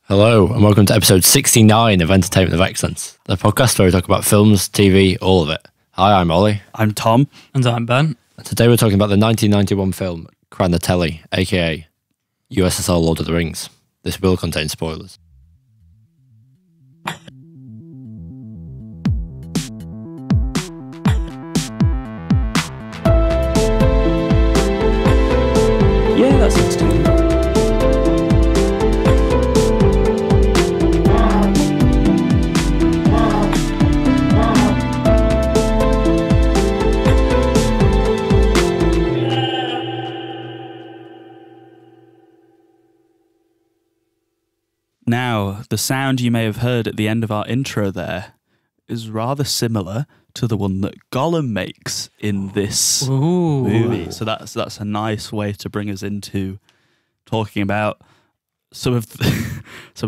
Hello, and welcome to episode 69 of Entertainment of Excellence, the podcast where we talk about films, TV, all of it. Hi, I'm Ollie. I'm Tom. And I'm Ben. And today we're talking about the 1991 film Khranители, aka USSR Lord of the Rings. This will contain spoilers. Yeah, that sounds good. Now, the sound you may have heard at the end of our intro there is rather similar to the one that Gollum makes in this movie. So that's a nice way to bring us into talking about some of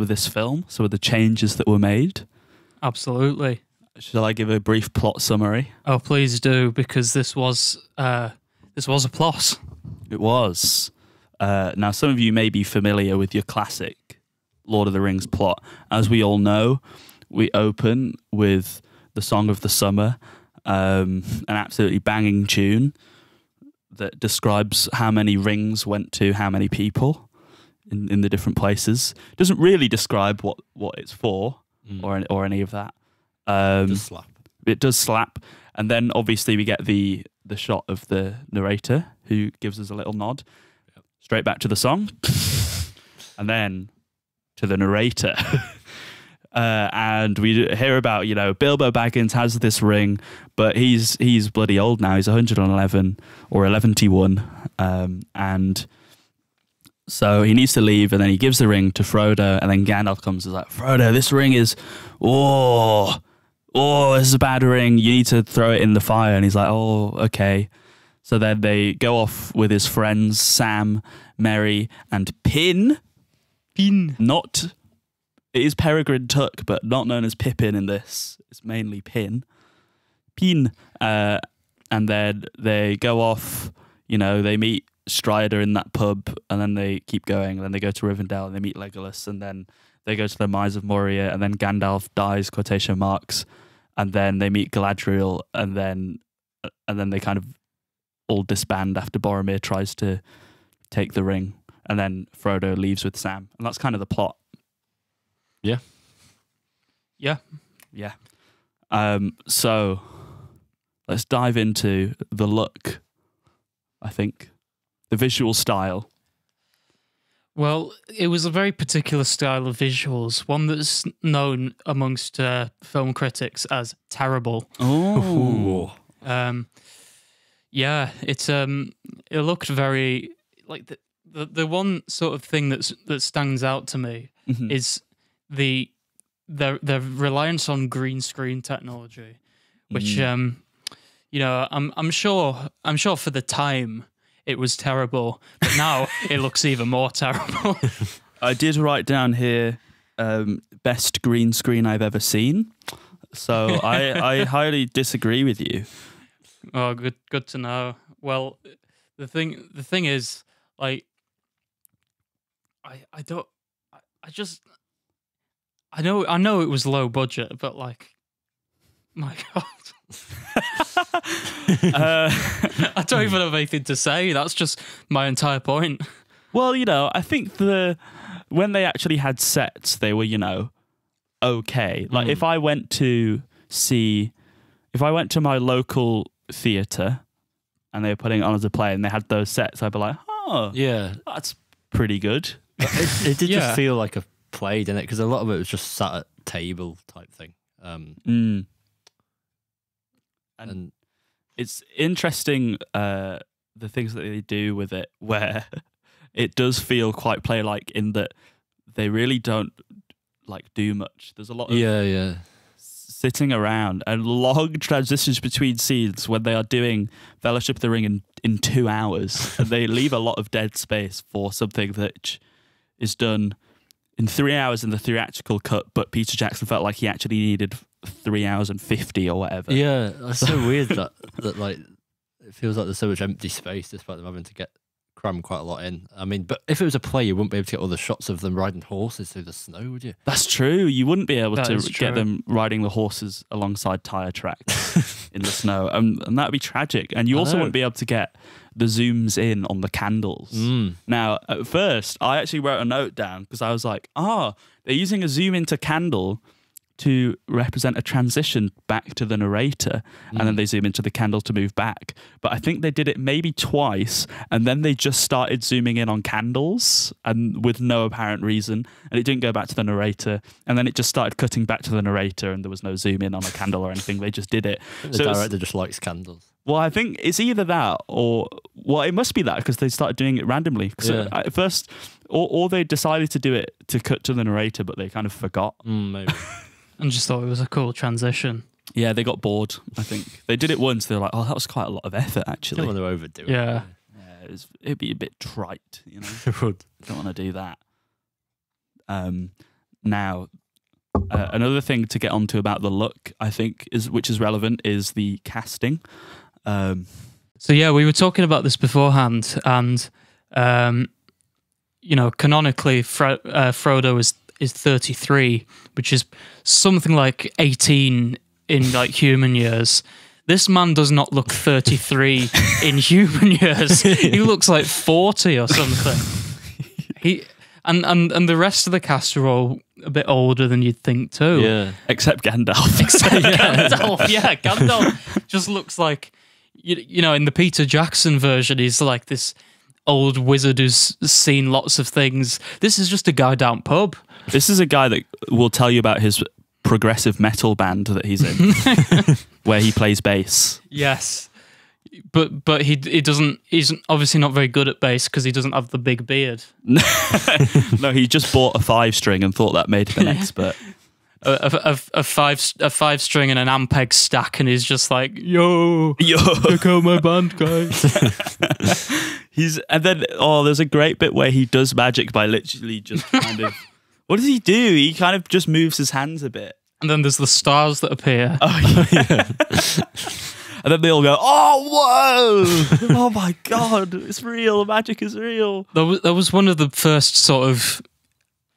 this film, some of the changes that were made. Absolutely. Shall I give a brief plot summary? Oh, please do, because this was a plot. It was. Now, some of you may be familiar with your classic Lord of the Rings plot. As we all know, we open with the Song of the Summer, an absolutely banging tune that describes how many rings went to how many people in the different places. It doesn't really describe what it's for or any of that. It does slap. It does slap. And then obviously we get the shot of the narrator who gives us a little nod. Yep. Straight back to the song. And then to the narrator. And we hear about, Bilbo Baggins has this ring, but he's bloody old now. He's 111 or 111. And so he needs to leave, and then he gives the ring to Frodo, and then Gandalf comes and is like, Frodo, this ring is, this is a bad ring. You need to throw it in the fire. And he's like, oh, okay. So then they go off with his friends, Sam, Merry, and Pin. It is Peregrine Took, but not known as Pippin in this. It's mainly Pin. And then they go off, they meet Strider in that pub, and then they keep going, and then they go to Rivendell, and they meet Legolas, and then they go to the Mines of Moria, and then Gandalf dies, quotation marks, and then they meet Galadriel, and then they kind of all disband after Boromir tries to take the ring. And then Frodo leaves with Sam. And that's kind of the plot. Yeah. Yeah. Yeah. So let's dive into the look, I think. The visual style. Well, it was a very particular style of visuals, one that's known amongst film critics as terrible. Oh. Yeah, it looked very like the one sort of thing that stands out to me is the reliance on green screen technology, which I'm sure for the time it was terrible, but now it looks even more terrible. I did write down here best green screen I've ever seen, so I highly disagree with you. Oh, good to know. Well, the thing is, like, I know it was low budget, but like, my God. I don't even have anything to say. That's just my entire point. Well, I think when they actually had sets, they were, okay. Like if I went to my local theatre and they were putting it on as a play and they had those sets, I'd be like, oh, yeah, that's pretty good. It did just feel like a play, didn't it? Because a lot of it was just sat at table type thing. And it's interesting the things that they do with it, where it does feel quite play-like in that they really don't like do much. There's a lot of sitting around and long transitions between scenes when they are doing Fellowship of the Ring in 2 hours, and they leave a lot of dead space for something that is done in 3 hours in the theatrical cut, but Peter Jackson felt like he actually needed 3 hours and 50 or whatever. Yeah, that's so weird that like it feels like there's so much empty space despite them having to get cram quite a lot in. I mean, but if it was a play, you wouldn't be able to get all the shots of them riding horses through the snow, would you? That's true. You wouldn't be able That to is get true. them riding the horses alongside tyre tracks in the snow. And that would be tragic. And you I also know. wouldn't be able to get the zooms in on the candles. Now, at first, I actually wrote a note down because I was like, they're using a zoom into candle to represent a transition back to the narrator, and then they zoom into the candle to move back. But I think they did it maybe twice, and then they just started zooming in on candles and with no apparent reason, and it didn't go back to the narrator, and then it just started cutting back to the narrator, and there was no zoom in on a candle or anything. They just did it. I think the So it's- director just likes candles. well, I think it's either that or, well, it must be that because they started doing it randomly. So Yeah. at first, or they decided to do it to cut to the narrator, but they kind of forgot. Maybe. And just thought it was a cool transition. Yeah, they got bored, I think. They did it once. They were like, oh, that was quite a lot of effort, Don't actually. want to overdo it. Yeah. Yeah, it'd be a bit trite, you know? It would. Don't want to do that. Now, another thing to get onto about the look, I think, which is relevant, is the casting. So yeah, we were talking about this beforehand, and you know, canonically, Frodo is 33, which is something like 18 in like human years. This man does not look 33 in human years. He looks like 40 or something. And the rest of the cast are all a bit older than you'd think too. Yeah. Except Gandalf. Gandalf, yeah, Gandalf just looks like, you know, in the Peter Jackson version, he's like this old wizard who's seen lots of things. This is just a guy down pub. This is a guy that will tell you about his progressive metal band that he's in, where he plays bass. Yes, but he doesn't. He's obviously not very good at bass because he doesn't have the big beard. No, he just bought a 5-string and thought that made him an expert. A five string and an Ampeg stack, and he's just like, yo, Yo. check out my band, guys. And then there's a great bit where he does magic by literally just kind of, what does he do? He kind of just moves his hands a bit. And then there's the stars that appear. Oh yeah. And then they all go, oh whoa, oh my god, it's real, magic is real. That was one of the first sort of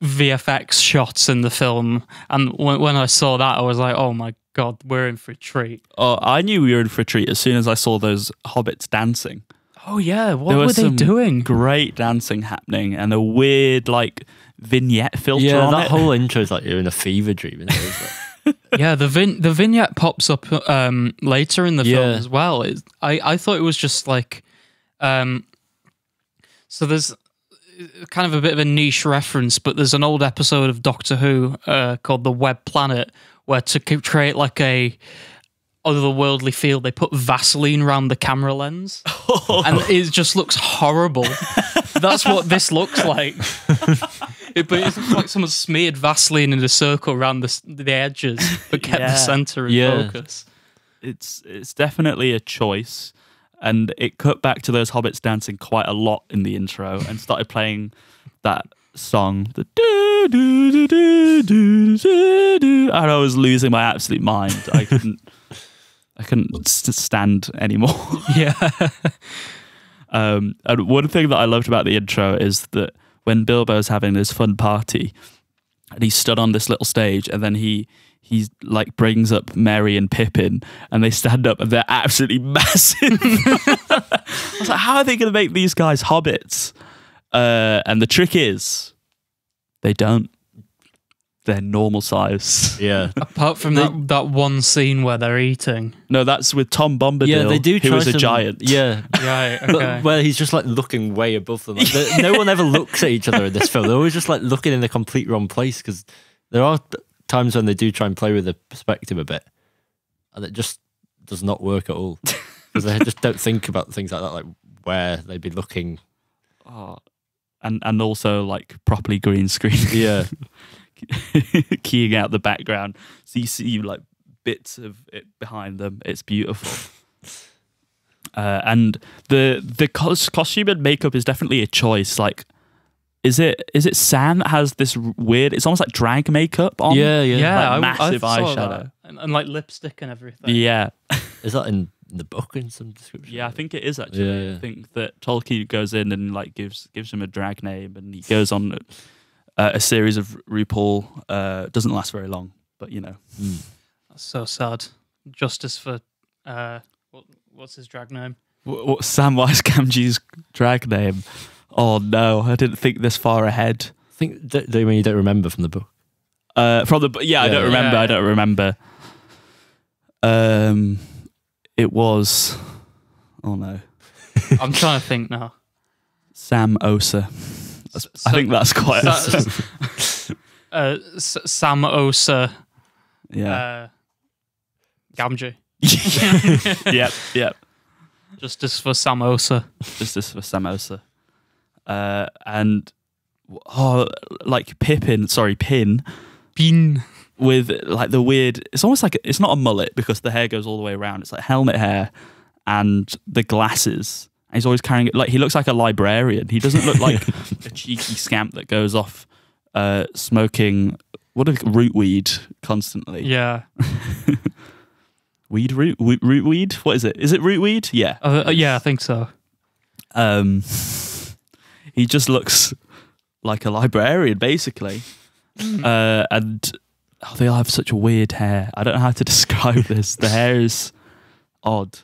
VFX shots in the film, and when I saw that, I was like, oh my god, we're in for a treat. Oh, I knew we were in for a treat as soon as I saw those hobbits dancing. Oh yeah, what There were was they some doing? Great dancing happening, and a weird like vignette filter Yeah, on that it. whole intro is like you're in a fever dream. Isn't it? Yeah, the vignette pops up later in the film Yeah. as well. I thought it was just like, so there's kind of a bit of a niche reference, but there's an old episode of Doctor Who called The Web Planet, where to create like a otherworldly feel, they put Vaseline around the camera lens, and it just looks horrible. That's what this looks like. But it looks like someone smeared Vaseline in a circle around the edges, but kept the center in focus. It's definitely a choice, and it cut back to those hobbits dancing quite a lot in the intro, and started playing that song, the do do do do do do do, and I was losing my absolute mind. I couldn't stand anymore. Yeah. And one thing that I loved about the intro is that when Bilbo's having this fun party, and he's stood on this little stage, and then he like brings up Merry and Pippin, and they stand up, and they're absolutely massive. I was like, how are they going to make these guys hobbits? And the trick is, they don't. They're normal size. Yeah. Apart from that one scene where they're eating. No, that's with Tom Bombadil, Yeah, they do. who is a giant. Yeah. Right, okay. But where he's just like looking way above them. Like, no one ever looks at each other in this film. They're always just like looking in the complete wrong place, because there are times when they do try and play with the perspective a bit, and it just does not work at all, because they just don't think about things like that, like where they'd be looking. Oh, and also like properly green screen. Yeah. Keying out the background, so you see like bits of it behind them. It's beautiful. And the costume and makeup is definitely a choice. Like, is it Sam that has this weird? It's almost like drag makeup on. Yeah, yeah. Yeah, Like I massive saw eyeshadow. that. And like lipstick and everything. Yeah. Is that in in the book in some description. Yeah, I think it is actually. Yeah. I think that Tolkien goes in and like gives him a drag name, and he goes on a series of RuPaul. Doesn't last very long, but you know. That's so sad. Justice for what's his drag name? What's Samwise Gamgee's drag name? Oh no, I didn't think this far ahead. I think you mean you don't remember from the book. I don't remember. Yeah. I don't remember. It was. Oh no. I'm trying to think now. Sam Osa. I think that's quite. Sam Osa. Yeah. Gamgee. Yep. Justice for Sam Osa. Justice for Sam Osa. And like Pin. Pin. With like the weird, it's almost like it's not a mullet because the hair goes all the way around. It's like helmet hair and the glasses. And he's always carrying it like he looks like a librarian. He doesn't look like a cheeky scamp that goes off smoking root weed constantly. Yeah. Root weed? What is it? Is it root weed? Yeah. Yeah, I think so. He just looks like a librarian, basically. And they all have such weird hair. I don't know how to describe this. The hair is odd.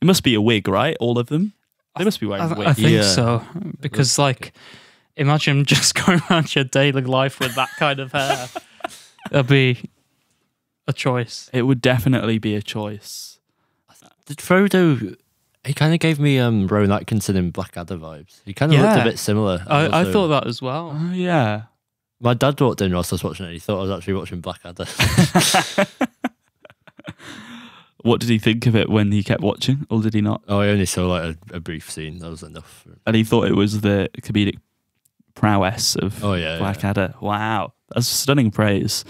It must be a wig, right? All of them? They must be wearing wigs. I think so. Because, like, imagine just going around your daily life with that kind of hair. That'd be a choice. It would definitely be a choice. Did Frodo... He kind of gave me Rowan Atkinson in Blackadder vibes. He kind of looked a bit similar. I thought that as well. Oh, yeah. My dad walked in whilst I was watching it. He thought I was actually watching Blackadder. What did he think of it when he kept watching, or did he not? Oh, I only saw like a brief scene. That was enough. And he thought it was the comedic prowess of Blackadder. Yeah. Wow, that's stunning praise.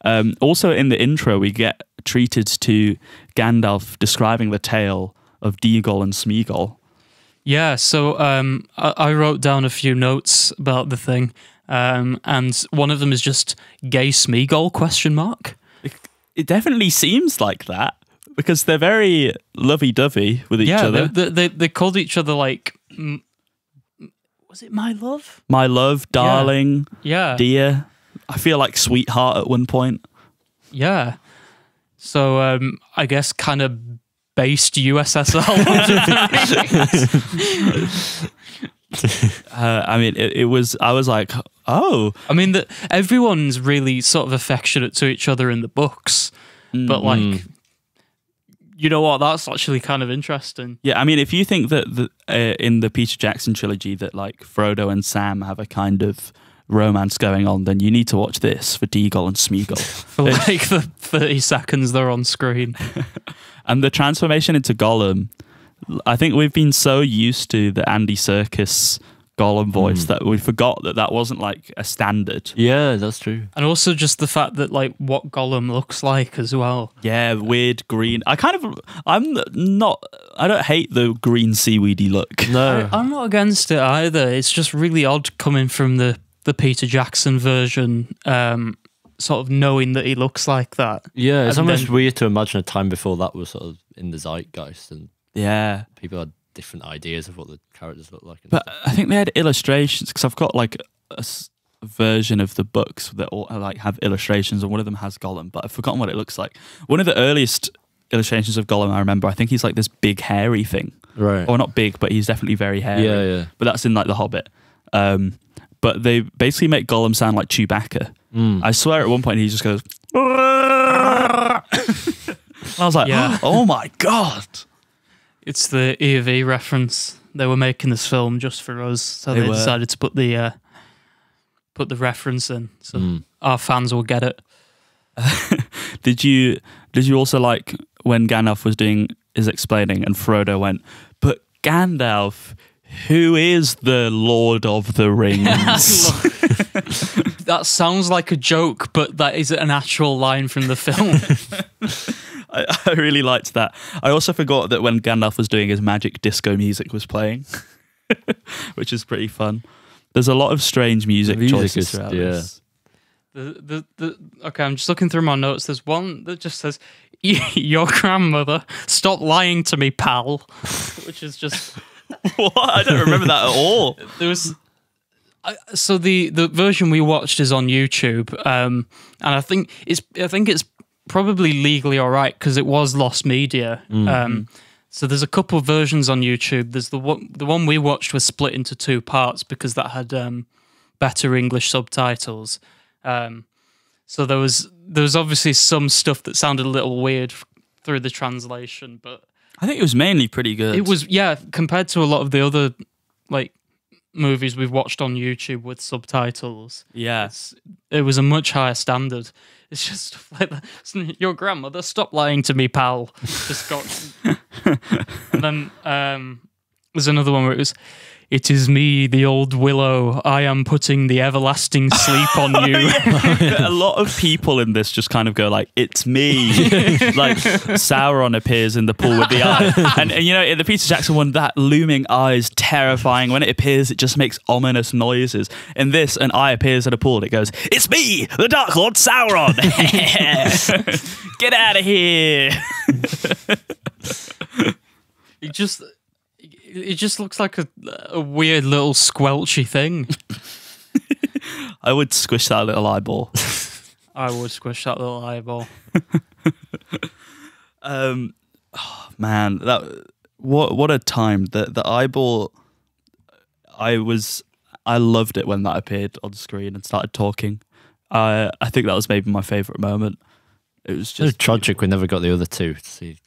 Also, in the intro, we get treated to Gandalf describing the tale of Deagol and Smeagol. Yeah, so I wrote down a few notes about the thing, and one of them is just gay Smeagol ? It definitely seems like that because they're very lovey-dovey with each other. They called each other like, was it my love? My love, darling, yeah, dear. I feel like sweetheart at one point. Yeah. So I guess kind of based USSR. I mean, it was. I was like, oh. I mean, everyone's really sort of affectionate to each other in the books, but like, you know what? That's actually kind of interesting. Yeah, I mean, if you think that in the Peter Jackson trilogy that like Frodo and Sam have a kind of romance going on, then you need to watch this for Deagol and Smeagol. For like the 30 seconds they're on screen. And the transformation into Gollum, I think we've been so used to the Andy Serkis Gollum voice that we forgot that wasn't like a standard. Yeah, that's true. And also just the fact that like what Gollum looks like as well. Yeah, weird green. I don't hate the green seaweedy look. No. I'm not against it either. It's just really odd coming from the Peter Jackson version, sort of knowing that he looks like that. Yeah, it's And almost then- weird to imagine a time before that was sort of in the zeitgeist and Yeah. people had different ideas of what the characters look like. And But stuff. I think they had illustrations because I've got like a version of the books that all like have illustrations, and one of them has Gollum, but I've forgotten what it looks like. One of the earliest illustrations of Gollum I remember, I think he's like this big hairy thing. Right. Or not big, but he's definitely very hairy. Yeah. But that's in like The Hobbit. But they basically make Gollum sound like Chewbacca. I swear at one point he just goes... and I was like, oh my God. It's the E of E reference. They were making this film just for us, so they decided to put the reference in, so our fans will get it. Did you also like when Gandalf was doing his explaining and Frodo went, but Gandalf, who is the Lord of the Rings? That sounds like a joke, but that is an actual line from the film. I really liked that. I also forgot that when Gandalf was doing his magic, disco music was playing, which is pretty fun. There's a lot of strange music choices throughout this. Okay, I'm just looking through my notes. There's one that just says, your grandmother, stop lying to me, pal. Which is just What? I don't remember that at all. there was. So the version we watched is on YouTube, and I think it's probably legally all right because it was lost media. So there's a couple of versions on YouTube. There's the one we watched was split into 2 parts because that had better English subtitles. So there was obviously some stuff that sounded a little weird through the translation, but I think it was mainly pretty good. it was, yeah, compared to a lot of the other like movies we've watched on YouTube with subtitles. Yeah. It was a much higher standard. It's just stuff like that. Your grandmother, stop lying to me, pal. Just got. And then there's another one where it was, it is me, the old willow. I am putting the everlasting sleep on you. A lot of people in this just kind of go like, it's me. Like Sauron appears in the pool with the eye. And you know, in the Peter Jackson one, that looming eye is terrifying. When it appears, it just makes ominous noises. In this, an eye appears in a pool and it goes, it's me, the Dark Lord Sauron. Get out of here. It just looks like a weird little squelchy thing. I would squish that little eyeball. I would squish that little eyeball. Oh, man, what a time. The eyeball. I loved it when that appeared on screen and started talking. I think that was maybe my favourite moment. It was just tragic we never got the other 2 to see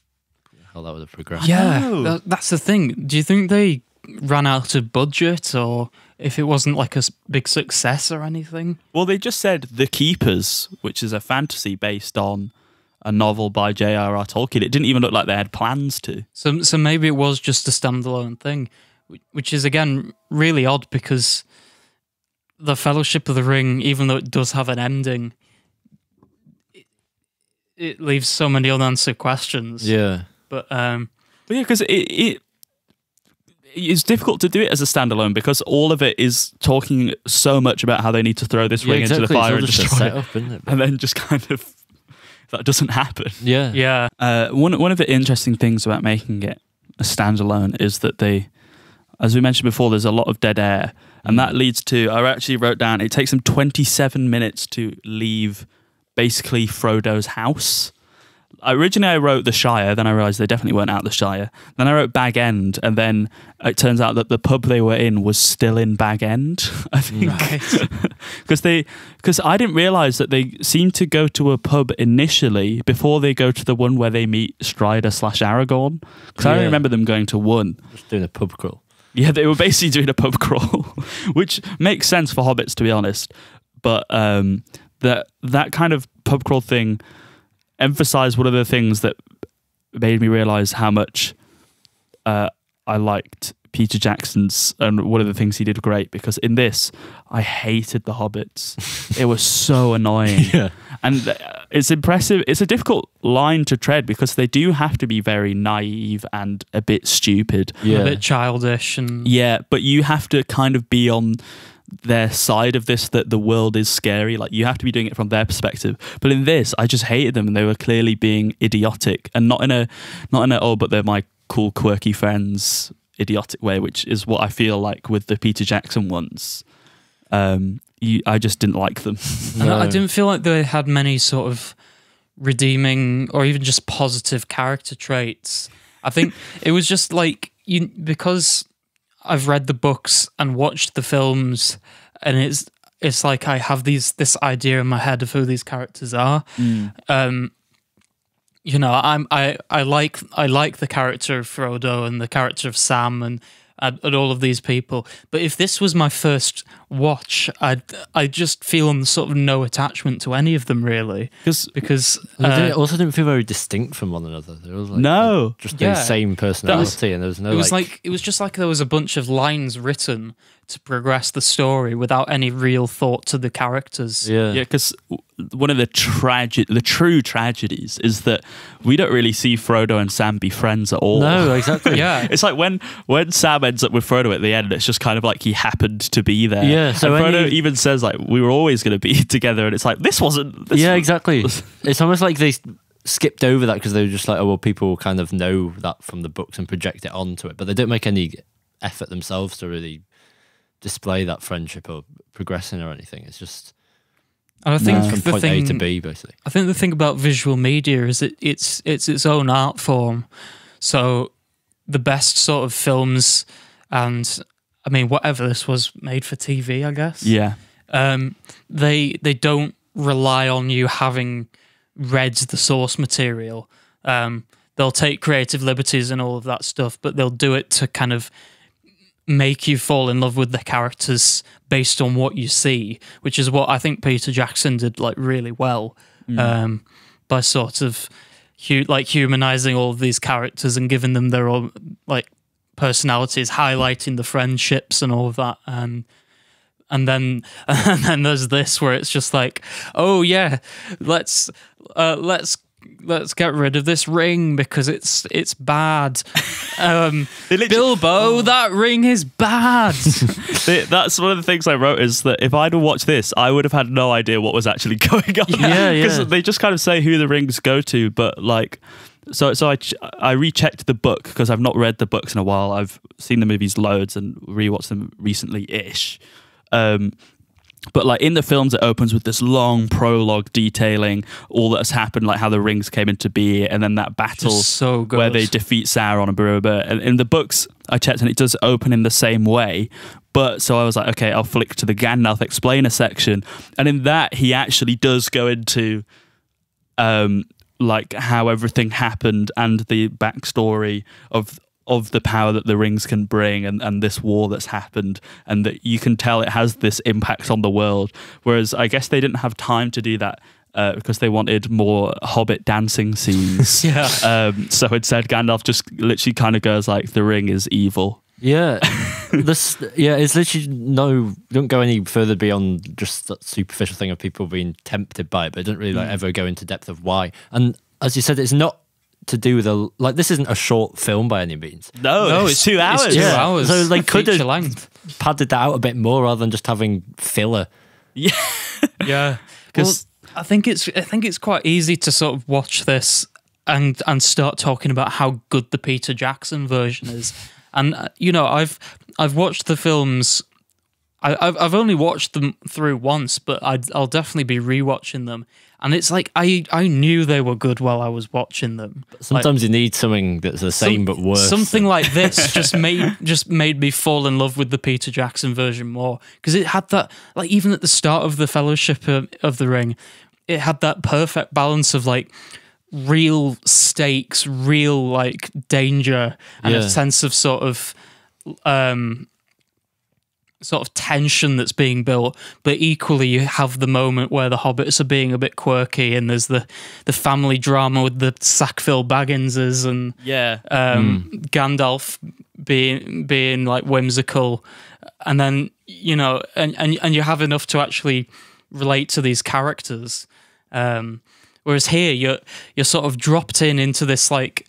how that would have progressed. Yeah, that's the thing. Do you think they ran out of budget, or if it wasn't like a big success or anything? Well, they just said The Keepers, which is a fantasy based on a novel by J.R.R. Tolkien. It didn't even look like they had plans to. So maybe it was just a standalone thing, which is, again, really odd because The Fellowship of the Ring, even though it does have an ending, it leaves so many unanswered questions. Yeah. But yeah, because it's difficult to do it as a standalone because all of it is talking so much about how they need to throw this ring into the fire and destroy it, isn't it? and then just kind of that doesn't happen. Yeah, yeah. One of the interesting things about making it a standalone is that they, as we mentioned before, there's a lot of dead air, and that leads to, I actually wrote down, it takes them 27 minutes to leave basically Frodo's house. Originally I wrote the Shire, then I realised they definitely weren't out the Shire. Then I wrote Bag End, and then it turns out that the pub they were in was still in Bag End, I think. Because I didn't realise that they seemed to go to a pub initially before they go to the one where they meet Strider/Aragorn. Because I remember them going to one. Just doing a pub crawl. Yeah, they were basically doing a pub crawl, which makes sense for hobbits, to be honest. But that kind of pub crawl thing emphasized one of the things that made me realize how much I liked Peter Jackson's, and one of the things he did great, because in this I hated the hobbits. It was so annoying. Yeah. And it's impressive. It's a difficult line to tread because they do have to be very naive and a bit stupid. Yeah. A bit childish. And Yeah, but you have to kind of be on their side of this, that the world is scary. Like, you have to be doing it from their perspective. But in this, I just hated them, and they were clearly being idiotic, and not in a oh, but they're my cool quirky friends idiotic way, which is what I feel like with the Peter Jackson ones. I just didn't like them. No. I didn't feel like they had many sort of redeeming or even just positive character traits. I think it was just like, because I've read the books and watched the films, and it's like I have this idea in my head of who these characters are. You know, I like the character of Frodo and the character of Sam and all of these people. But if this was my first watch, I just feel sort of no attachment to any of them really, because they also didn't feel very distinct from one another. They were like just the same personality, and there was no. It was just like there was a bunch of lines written to progress the story without any real thought to the characters. Yeah, because one of the true tragedies is that we don't really see Frodo and Sam be friends at all. No, exactly. Yeah, it's like when Sam ends up with Frodo at the end, it's just kind of like he happened to be there. Yeah, so and Frodo even says like, we were always going to be together, and it's like, this wasn't. Exactly. It's almost like skipped over that because they were just like, oh well, people kind of know that from the books and project it onto it, but they don't make any effort themselves to really display that friendship or progressing or anything. It's just and I think from the point thing, A to B, basically. I think the thing about visual media is it's its own art form. So the best sort of films, and I mean whatever this was made for TV, I guess. Yeah. They don't rely on you having read the source material. They'll take creative liberties and all of that stuff, but they'll do it to kind of make you fall in love with the characters based on what you see, which is what I think Peter Jackson did like really well, by sort of humanizing all of these characters and giving them their own like personalities, highlighting the friendships and all of that. And then there's this where it's just like, oh yeah, let's get rid of this ring because it's bad. Bilbo, that ring is bad. That's one of the things I wrote, is that if I'd watched this, I would have had no idea what was actually going on. Yeah, Because they just kind of say who the rings go to, but like, so I rechecked the book because I've not read the books in a while. I've seen the movies loads and rewatched them recently-ish. But like in the films, it opens with this long prologue detailing all that has happened, like how the rings came into being, and then that battle so good. where they defeat Sauron and Borobudur. And in the books, I checked, and it does open in the same way. But so I was like, okay, I'll flick to the Gandalf explainer section, and in that he actually does go into like how everything happened and the backstory of the power that the rings can bring, and this war that's happened, and that you can tell it has this impact on the world. Whereas I guess they didn't have time to do that because they wanted more Hobbit dancing scenes. Yeah. So instead, Gandalf just literally kind of goes like, the ring is evil. Yeah, it's literally don't go any further beyond just that superficial thing of people being tempted by it, but it doesn't really ever go into depth of why. And as you said, it's not to do with this isn't a short film by any means. No, it's 2 hours. It's 2 hours. So they could have length. padded that out a bit more rather than just having filler. Yeah, yeah. Because I think it's quite easy to sort of watch this and start talking about how good the Peter Jackson version is. And you know, I've watched the films. I've only watched them through once, but I'll definitely be rewatching them. And it's like I knew they were good while I was watching them. Sometimes you need something that's the same but worse. Something like this just made me fall in love with the Peter Jackson version more, because it had that, like, even at the start of the Fellowship of the Ring, it had that perfect balance of like real stakes, real like danger, and a sense of sort of tension that's being built, but equally you have the moment where the hobbits are being a bit quirky, and there's the family drama with the Sackville Bagginses and Gandalf being like whimsical, and then you know, and you have enough to actually relate to these characters. Whereas here you're sort of dropped into this like,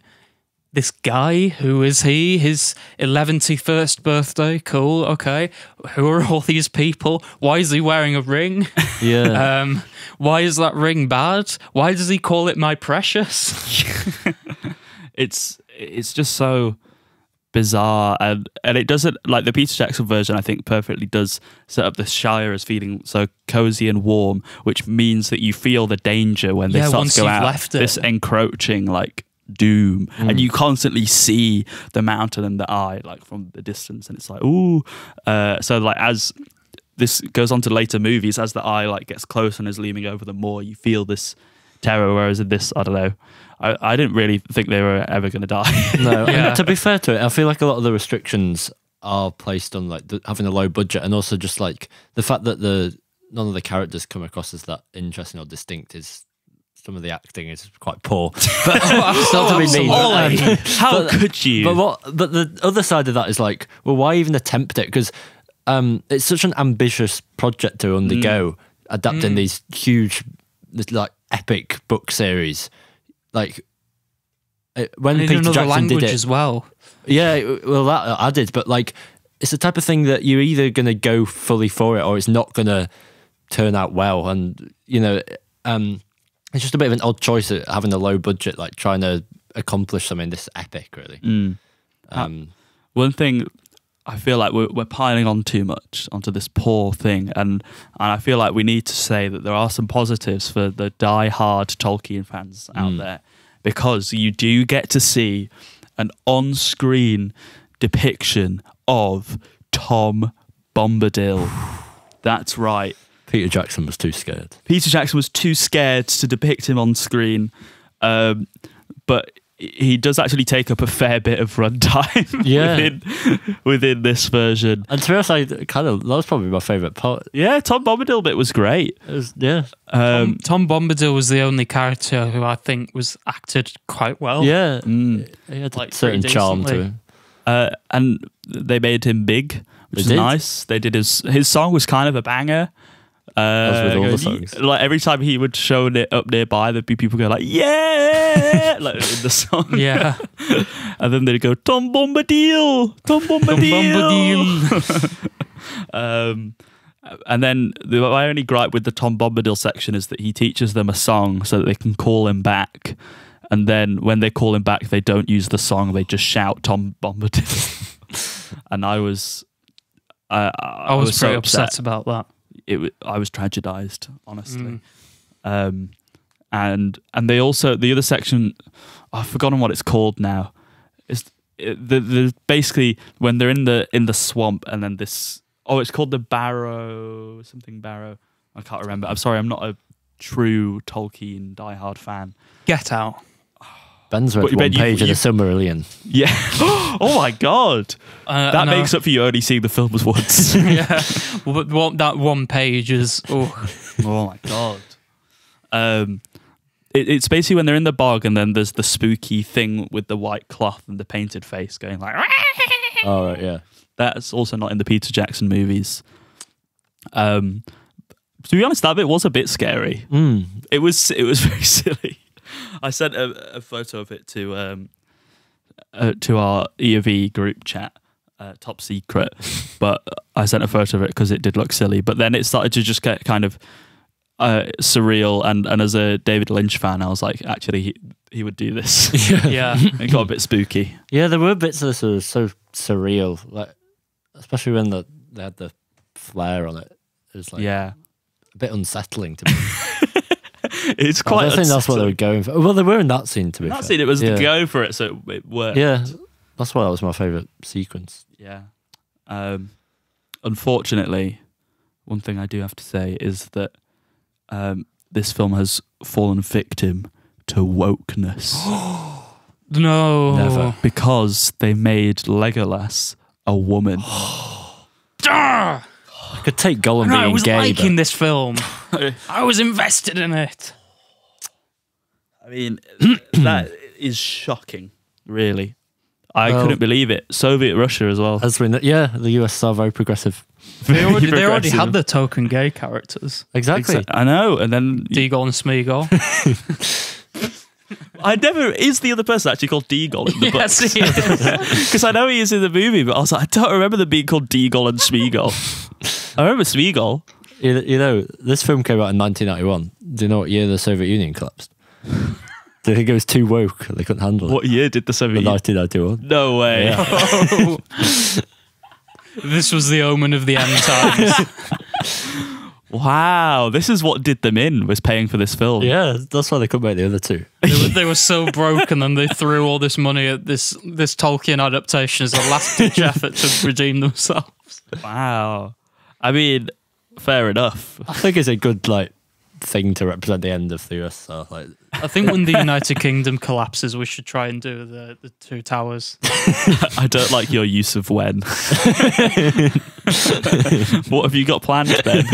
this guy, who is he? His 11th birthday. Cool. Okay. Who are all these people? Why is he wearing a ring? Yeah. Why is that ring bad? Why does he call it my precious? It's just so bizarre, and it doesn't, like the Peter Jackson version I think perfectly does set up the Shire as feeling so cozy and warm, which means that you feel the danger when they start to go out. This encroaching like doom, and you constantly see the mountain and the eye like from the distance, and it's like, ooh. So like as this goes on to later movies, as the eye like gets close and is looming over them more, you feel this terror. Whereas in this, I don't know, I didn't really think they were ever going to die. No. Yeah. And to be fair to it, I feel like a lot of the restrictions are placed on like having a low budget, and also just like the fact that none of the characters come across as that interesting or distinct is. Some of the acting is quite poor, but not to be mean. Ollie, how could you? But the other side of that is like, well, why even attempt it? Because it's such an ambitious project to undergo, adapting these huge, like epic book series. Like when Peter Jackson did it as well. Yeah, well, that I did, but like it's the type of thing that you're either going to go fully for it or it's not going to turn out well, and you know. It's just a bit of an odd choice of having a low budget, like trying to accomplish something this epic, really. One thing I feel like we're piling on too much onto this poor thing, and I feel like we need to say that there are some positives for the die-hard Tolkien fans out there, because you do get to see an on-screen depiction of Tom Bombadil. That's right. Peter Jackson was too scared. Peter Jackson was too scared to depict him on screen, but he does actually take up a fair bit of runtime within this version. And to be honest, that was probably my favourite part. Yeah, Tom Bombadil bit was great. Tom Bombadil was the only character who I think was acted quite well. Yeah, he had a certain charm to him. And they made him big, which is nice. They did his song was kind of a banger. As with all the songs. Like every time he would show it up nearby, there'd be people go like, "Yeah!" like in the song. Yeah. And then they'd go, "Tom Bombadil! Tom Bombadil!" And then my only gripe with the Tom Bombadil section is that he teaches them a song so that they can call him back. And then when they call him back, they don't use the song; they just shout "Tom Bombadil." And I was pretty so upset about that. I was tragedized, honestly. And they also, the other section, I've forgotten what it's called now. The basically when they're in the swamp, and then this, it's called the Barrow, something Barrow. I can't remember. I'm sorry, I'm not a true Tolkien diehard fan. Get Out. Ben's read one page of the Silmarillion. Yeah. Oh my god. That makes up for you only seeing the films once. Yeah. But that one page is. Oh my god. It's basically when they're in the bog, and then there's the spooky thing with the white cloth and the painted face going like. Oh right, yeah. That's also not in the Peter Jackson movies. To be honest, that bit was a bit scary. It was very silly. I sent a photo of it to our E of E group chat, top secret, but I sent a photo of it because it did look silly. But then it started to just get kind of surreal, and as a David Lynch fan, I was like, actually, he would do this. Yeah. It got a bit spooky. Yeah, there were bits of this that were so surreal, like especially when they had the flare on it. It was like a bit unsettling to me. It's quite. I think that's what they were going for. Well, they were in that scene, to be fair. That scene, it was the go for it, so it worked. Yeah, that's why that was my favourite sequence. Yeah. Unfortunately, one thing I do have to say is that this film has fallen victim to wokeness. No. Never. Because they made Legolas a woman. I could take Gollum being I was gay, liking this film. I was invested in it. I mean, that is shocking, really. I couldn't believe it. Soviet Russia as well. As we know, yeah, the USSR very progressive. They already had the token gay characters. Exactly. I know, and then Deagol and Smeagol. Is the other person actually called Deagol in the Yes, books? he is. Because I know he is in the movie, but I was like, I don't remember them being called Deagol and Smeagol. I remember Smeagol. You know, this film came out in 1991. Do you know what year the Soviet Union collapsed? Do you think it was too woke? They couldn't handle it. What year did the Soviet Union? 1991. No way. Yeah. Oh. This was the omen of the end times. Wow, this is what did them in, was paying for this film. Yeah, that's why they couldn't make the other two. They were so broken, and they threw all this money at this Tolkien adaptation as a last-ditch effort to redeem themselves. Wow. I mean, fair enough. I think it's a good thing to represent the end of the USSR. I think when the United Kingdom collapses, we should try and do the two towers. I don't like your use of when. What have you got planned, Ben?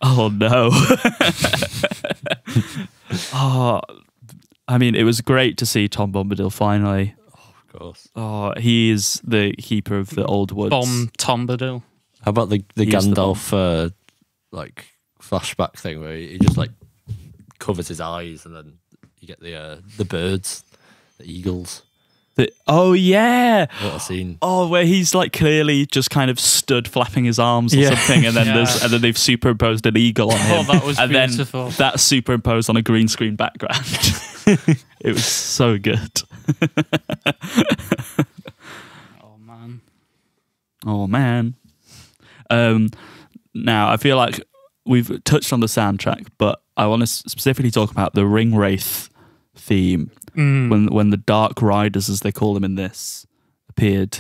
Oh no. I mean, it was great to see Tom Bombadil finally. Oh, of course. Oh, he is the keeper of the old woods. Tom Bombadil. How about the Gandalf flashback thing where he just covers his eyes, and then you get the birds, the eagles. Oh yeah. What a scene. Oh, where he's like clearly just kind of stood flapping his arms or something, and then and then they've superimposed an eagle on him. Oh, that was and beautiful. Then that's superimposed on a green screen background. It was so good. Oh man. Oh man. Now I feel like we've touched on the soundtrack, but I want to specifically talk about the Ring Wraith theme. When the Dark Riders, as they call them in this, appeared.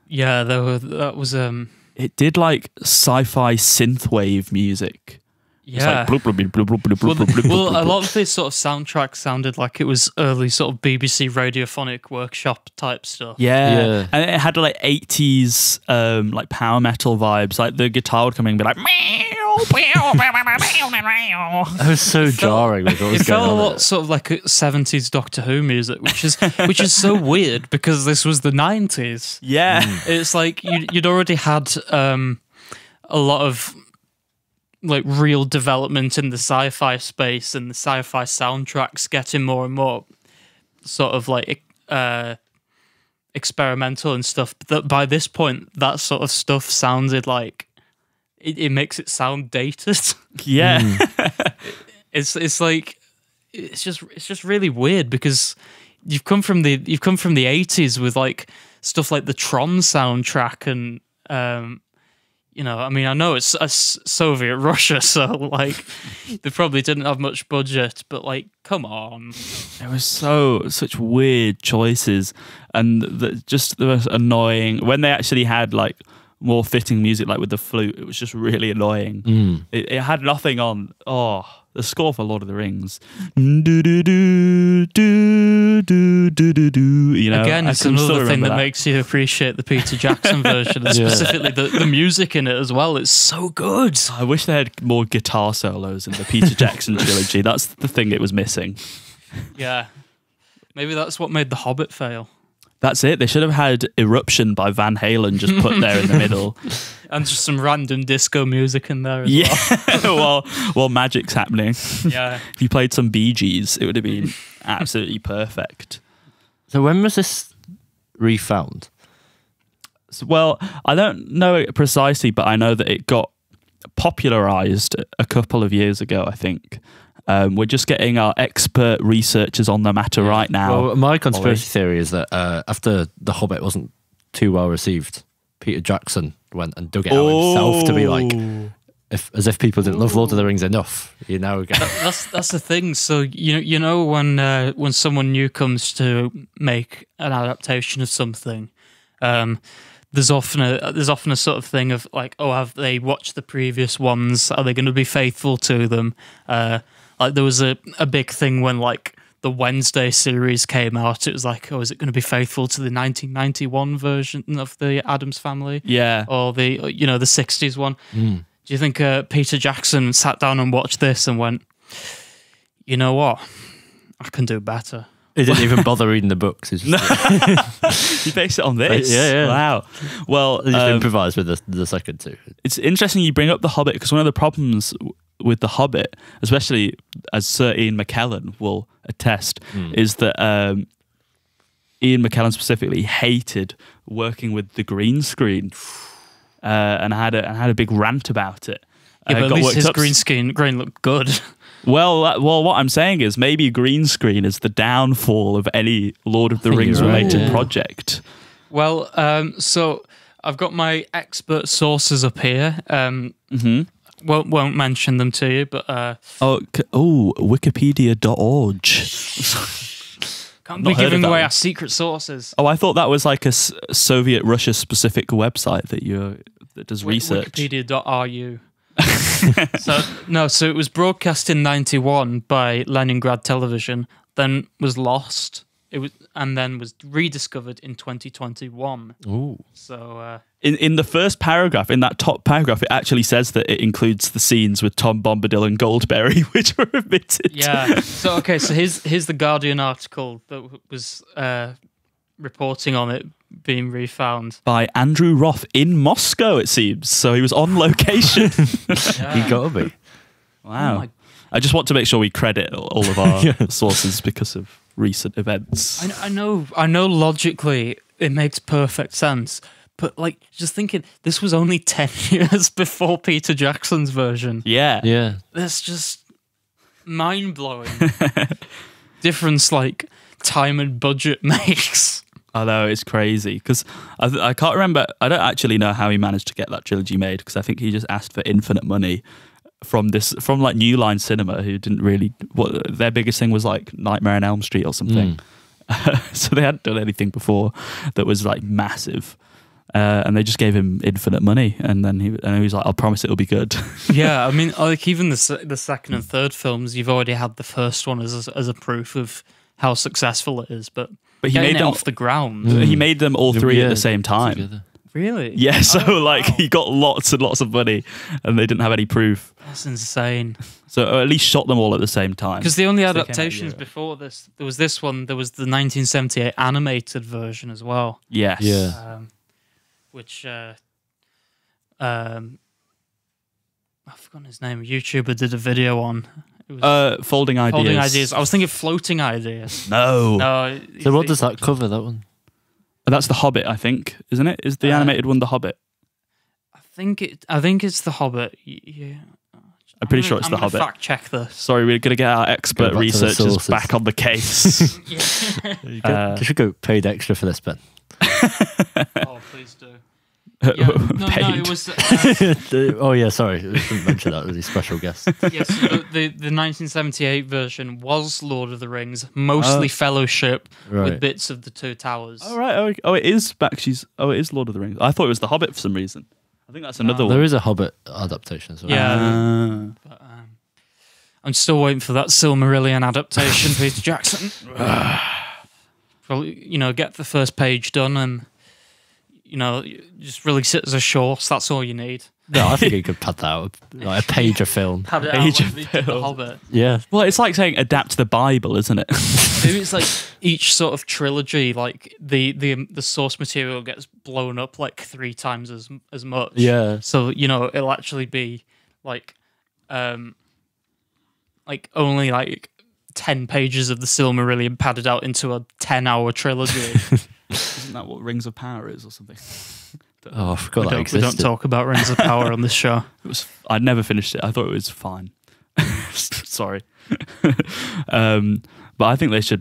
Yeah, that was It did like sci-fi synthwave music. Yeah. It's like blub, blub, blub, blub, blub, blub, blub, Well, blub, a lot of this sort of soundtrack sounded like it was early sort of BBC radiophonic workshop type stuff. Yeah. And it had like 80s like power metal vibes. Like the guitar would come in and be like That was so jarring with what was It felt going a on. lot sort of like 70s Doctor Who music, which is so weird because this was the 90s. Yeah. It's like you'd already had a lot of like real development in the sci-fi space, and the sci-fi soundtracks getting more and more sort of like experimental and stuff. But that by this point, that sort of stuff sounded like it makes it sound dated. Yeah. It's like it's just really weird because you've come from the 80s with like stuff like the Tron soundtrack and you know, I mean, I know it's Soviet Russia, so like they probably didn't have much budget, but like, come on. There was such weird choices, and just the most annoying when they actually had like more fitting music, like with the flute. It was just really annoying. It had nothing on. Oh, the score for Lord of the Rings. Do do do do do do do do. You know, again, it's another thing that makes you appreciate the Peter Jackson version, and specifically the music in it as well. It's so good. I wish they had more guitar solos in the Peter Jackson trilogy. That's the thing it was missing. Yeah, maybe that's what made The Hobbit fail. That's it. They should have had Eruption by Van Halen just put there in the middle. And just some random disco music in there as well. while magic's happening. Yeah. If you played some Bee Gees, it would have been absolutely perfect. So when was this refound? So, well, I don't know it precisely, but I know that it got popularized a couple of years ago, I think. We're just getting our expert researchers on the matter right now. Well, my conspiracy theory is that after The Hobbit wasn't too well received, Peter Jackson went and dug it out himself to be like, as if people didn't love Lord of the Rings enough. You know, that's the thing. So you know when someone new comes to make an adaptation of something, there's often a sort of thing of like, oh, have they watched the previous ones? Are they going to be faithful to them? Like there was a big thing when like the Wednesday series came out. It was like, oh, is it going to be faithful to the 1991 version of the Addams Family? Yeah, or the the 60s one. Do you think Peter Jackson sat down and watched this and went, you know what, I can do better? He didn't even bother reading the books. He based it on this. Yeah. Wow. Well, he just improvised with the second two. It's interesting you bring up The Hobbit, because one of the problems with The Hobbit, especially as Sir Ian McKellen will attest, is that Ian McKellen specifically hated working with the green screen, and had a big rant about it. Yeah, but at least his green looked good. Well, what I'm saying is maybe green screen is the downfall of any Lord of the Rings related project. Well, so I've got my expert sources up here. Won't mention them to you, but Wikipedia.org. Can't be giving away our secret sources. Oh, I thought that was like a Soviet Russia specific website that does research. Wikipedia.ru. So it was broadcast in 91 by Leningrad Television, then was lost. And then was rediscovered in 2021. Ooh. So in the first paragraph, in that top paragraph, it actually says that it includes the scenes with Tom Bombadil and Goldberry, which were omitted. Yeah. So here's the Guardian article that was reporting on it being refound by Andrew Roth in Moscow, it seems. So he was on location. He gotta be. Wow. I just want to make sure we credit all of our sources because of recent events. I know logically it makes perfect sense, but like just thinking this was only 10 years before Peter Jackson's version. Yeah. That's just mind-blowing difference like time and budget makes. I know, it's crazy because I can't remember. I don't actually know how he managed to get that trilogy made because I think he just asked for infinite money from like New Line Cinema, who didn't really. What their biggest thing was like Nightmare on Elm Street or something. So they hadn't done anything before that was like massive, and they just gave him infinite money, and then he was like, "I'll promise it'll be good." Yeah, I mean, like even the second and third films, you've already had the first one as a proof of how successful it is, but he made them off the ground. He made them all three at the same time. Together. Really? Yeah, so he got lots and lots of money, and they didn't have any proof. That's insane. So at least shot them all at the same time. Because the only adaptations before this, there was this one. There was the 1978 animated version as well. Yes. Yeah. Which I've forgotten his name. A YouTuber did a video on. It was Folding Ideas. Folding Ideas. I was thinking Floating Ideas. No. So what does that cover, that one? That's The Hobbit, I think, isn't it? Is the animated one The Hobbit? I think it's The Hobbit. Yeah. I'm pretty sure it's The Hobbit. Fact check this. Sorry, we're going to get our expert researchers back on the case. You should go paid extra for this, Ben. Oh, please do. Yeah, no, it was. Oh yeah, sorry, I didn't mention that. It was a special guest. Yes, the 1978 version was Lord of the Rings, mostly Fellowship, with bits of the Two Towers. Oh right, it is it is Lord of the Rings. I thought it was The Hobbit for some reason. I think that's another one. There is a Hobbit adaptation as well. Yeah, but, I'm still waiting for that Silmarillion adaptation, Peter Jackson. Probably, get the first page done and. Just release it as a short. That's all you need. No, I think you could pad that out. Like a page of film. Pad it Page out of like they did The Hobbit. Yeah. Well, it's like saying adapt the Bible, isn't it? Maybe it's like each sort of trilogy, like the source material gets blown up like 3 times as much. Yeah. So it'll actually be like only like 10 pages of the Silmarillion padded out into a 10-hour trilogy. Isn't that what Rings of Power is or something? Oh, I forgot that We existed. don't talk about Rings of Power on this show. I'd never finished it. I thought it was fine. Sorry. But I think they should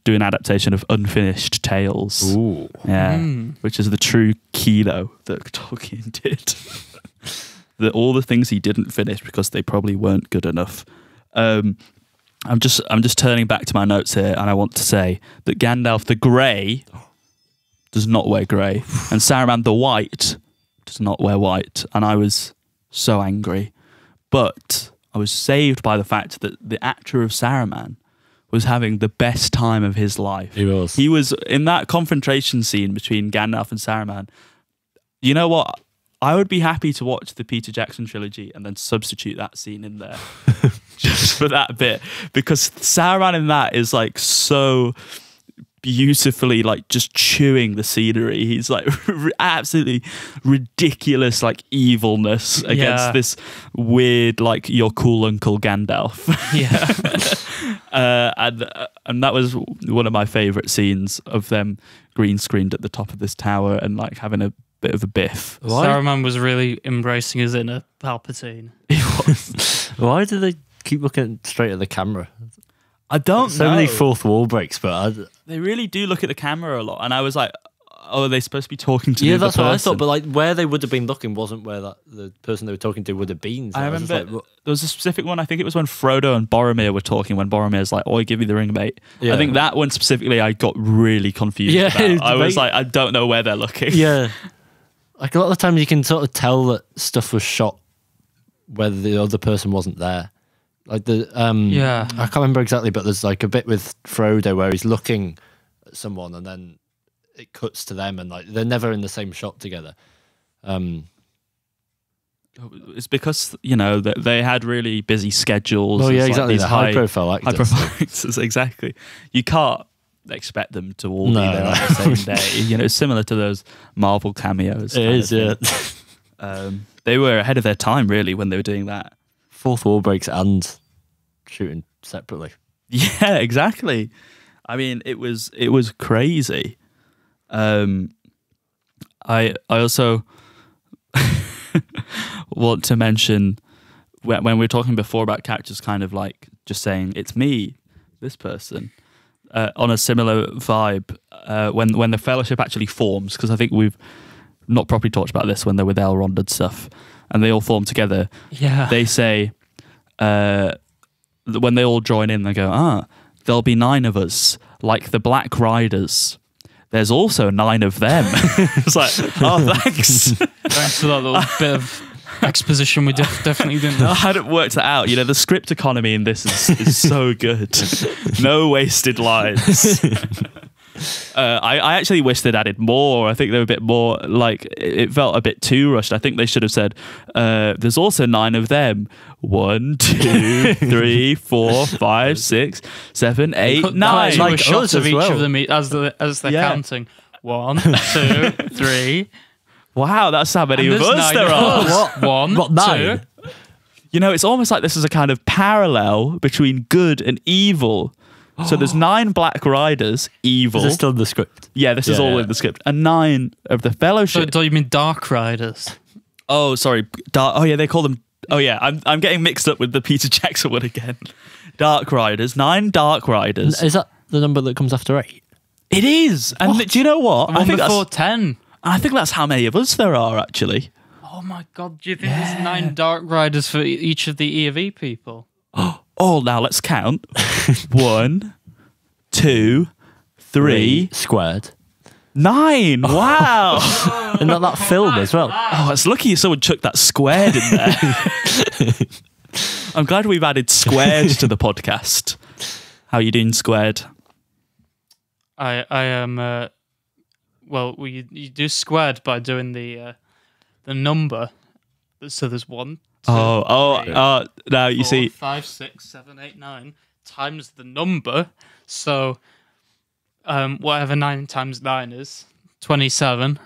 do an adaptation of Unfinished Tales. Ooh. Yeah. Which is the true kilo that Tolkien did. All the things he didn't finish because they probably weren't good enough. I'm just turning back to my notes here, and I want to say that Gandalf the Grey does not wear grey, and Saruman the White does not wear white, and I was so angry. But I was saved by the fact that the actor of Saruman was having the best time of his life. He was. He was in that confrontation scene between Gandalf and Saruman. You know what? I would be happy to watch the Peter Jackson trilogy and then substitute that scene in there just for that bit, because Saruman in that is like so beautifully like just chewing the scenery. He's like absolutely ridiculous like evilness against this weird like your cool uncle Gandalf. And that was one of my favorite scenes of them green screened at the top of this tower and like having a bit of a biff. Saruman was really embracing his inner Palpatine. He was. Why do they keep looking straight at the camera? I don't know. So many fourth wall breaks, but they really do look at the camera a lot. And I was like, oh, are they supposed to be talking to yeah, the that's person? what I thought. But like where they would have been looking wasn't where the person they were talking to would have been. So I remember there was a specific one. I think it was when Frodo and Boromir were talking. When Boromir's like, "Oi, give me the ring, mate." Yeah. I think that one specifically, I got really confused. Yeah, about. I was like, I don't know where they're looking. Yeah, like a lot of the times you can sort of tell that stuff was shot whether the other person wasn't there. Like the I can't remember exactly, but there's like a bit with Frodo where he's looking at someone and then it cuts to them and like they're never in the same shot together. It's because they had really busy schedules. Oh yeah, it's exactly. Like the high-profile actors. High-profile actors, exactly. You can't expect them to all be there on the same day. It's similar to those Marvel cameos. It is, yeah. They were ahead of their time, really, when they were doing that. Fourth wall breaks and shooting separately. Yeah, exactly. I mean, it was crazy. I also want to mention when we were talking before about characters kind of like just saying it's me, this person, on a similar vibe when the Fellowship actually forms, because I think we've not properly talked about this when they're with Elrond and stuff, and they all form together. Yeah. They say when they all join in, they go, there'll be 9 of us, like the Black Riders. There's also 9 of them. It's like, oh, thanks. Thanks for that little bit of exposition we definitely didn't know. I hadn't worked that out. You know, the script economy in this is so good. No wasted lines. I actually wish they'd added more. I think they were a bit more, like, it felt a bit too rushed. I think they should have said, there's also 9 of them. 1, 2, 3, 4, 5, 6, 7, 8, 9. Like shots of each of them as they're counting. 1, 2, 3. Wow, that's how many of us there are. What? 1, What, 9? 2. You know, it's almost like this is a kind of parallel between good and evil. So there's 9 Black Riders, evil. Is this still in the script? Yeah, this is all in the script. And 9 of the Fellowship. So, do you mean Dark Riders? Oh, sorry. Oh, yeah, they call them... Oh, yeah, I'm getting mixed up with the Peter Jackson one again. Dark Riders. 9 Dark Riders. Is that the number that comes after 8? It is. And do you know what? I think before 10. I think that's how many of us there are, actually. Oh, my God. Do you think there's 9 Dark Riders for each of the E of E people? Oh, now let's count. 1, 2, 3. Squared. 9. Wow. Isn't that film as well? Oh, it's lucky someone chucked that squared in there. I'm glad we've added squared to the podcast. How you doing, squared? I am. Well, you do squared by doing the number. So there's 1. 2, 3, now you 4, see 5, 6, 7, 8, 9 times the number. So whatever 9 times 9 is, 27.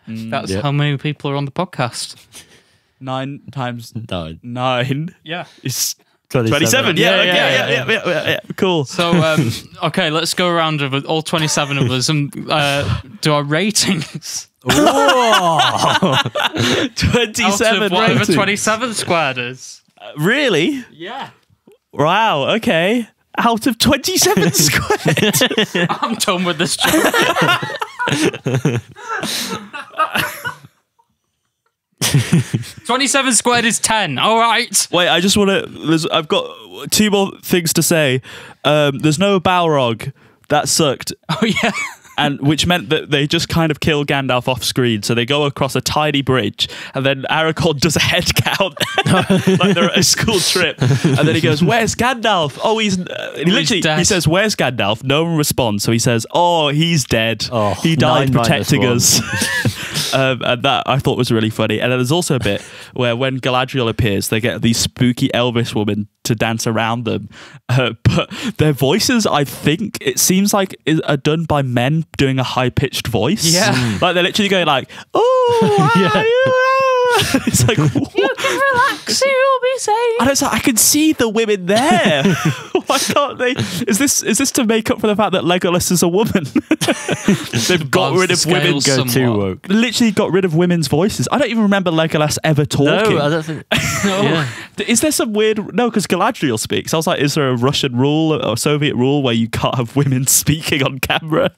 That's how many people are on the podcast. 9 times 9. 9. Yeah, It's 27. 27. Yeah. Cool. So okay, let's go around with all 27 of us and do our ratings. 27 Out of whatever ratings. 27 squared is. Really? Yeah. Wow. Okay. Out of 27 squared. I'm done with this joke. 27 squared is 10. All right. Wait, I just want to. I've got 2 more things to say. There's no Balrog. That sucked. Oh yeah. And which meant that they just kind of kill Gandalf off screen. So they go across a tiny bridge, and then Aragorn does a head count, like they're at a school trip. And then he goes, "Where's Gandalf?" Oh, he says, "Where's Gandalf?" No one responds. So he says, "Oh, he's dead. Oh, he died 9 protecting minus us." And that I thought was really funny. And then there's also a bit where when Galadriel appears, they get these spooky Elvish women to dance around them, but their voices, I think it seems like, are done by men doing a high-pitched voice. Yeah. Like they're literally going like, "Oh, it's like, what? You can relax, you'll be safe. And it's like, I can see the women there. Why can't they? Is this to make up for the fact that Legolas is a woman? They've got rid of women. Go too woke. Literally got rid of women's voices. I don't even remember Legolas ever talking. No, I don't think. No. Yeah. Is there some weird... No, because Galadriel speaks. I was like, is there a Russian rule or Soviet rule where you can't have women speaking on camera?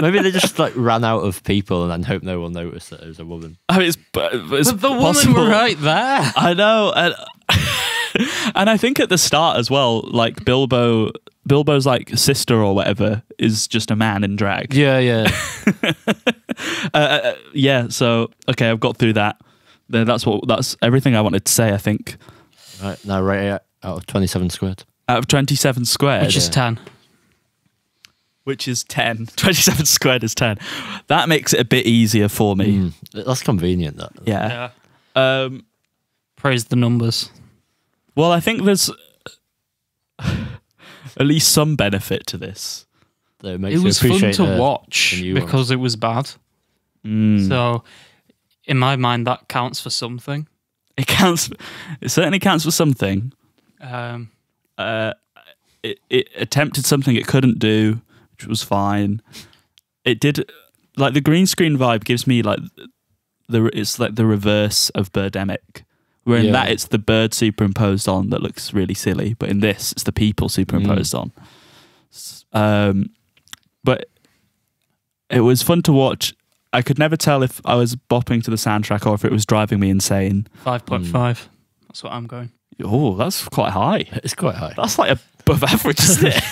Maybe they just like ran out of people and then hope no one noticed that it was a woman. I mean, it's But the possible. women were right there. I know. And I think at the start as well, like Bilbo's like sister or whatever is just a man in drag. Yeah. Yeah, so okay, I've got through that. That's everything I wanted to say, I think. Right, now rate it out of 27 squared. Out of 27 squared. Which is 10. Which is 10. 27 squared is 10. That makes it a bit easier for me. That's convenient, that. Yeah. Praise the numbers. Well, I think there's at least some benefit to this. That makes It you was fun appreciate to the watch new because it was bad. So, in my mind, that counts for something. It counts. It certainly counts for something. Um, It attempted something it couldn't do. which was fine. It did like the green screen vibe gives me like it's like the reverse of Birdemic. Where in that it's the bird superimposed on that looks really silly, but in this it's the people superimposed on. But it was fun to watch. I could never tell if I was bopping to the soundtrack or if it was driving me insane. 5.5. That's what I'm going. Oh, that's quite high. It's quite high. That's like above average, isn't it?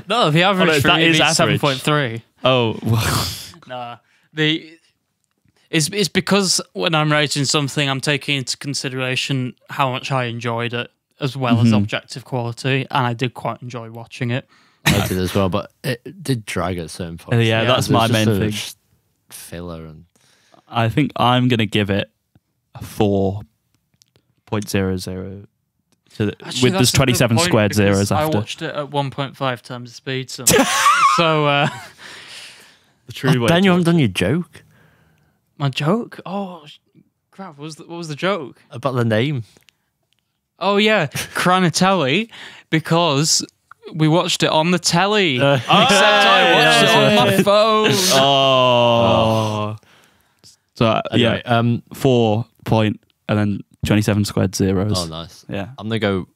No, the average for that me is is average. 7.3. Oh, well. Nah. It's because when I'm rating something, I'm taking into consideration how much I enjoyed it, as well as objective quality, and I did quite enjoy watching it. I did as well, but it did drag at certain points. Yeah, that's my main thing. Filler, and I think I'm going to give it a 4.00 with there's 27 squared zeros after. I watched it at 1.5 times the speed, so the true way. Ben, you haven't done your joke my joke. Oh crap! What was the joke about the name? Oh yeah, Khraniteli, because we watched it on the telly. Except I watched it on my phone. Oh. So Anyway, 4 point and then 27 squared zeros. Oh, nice. Yeah, I'm gonna go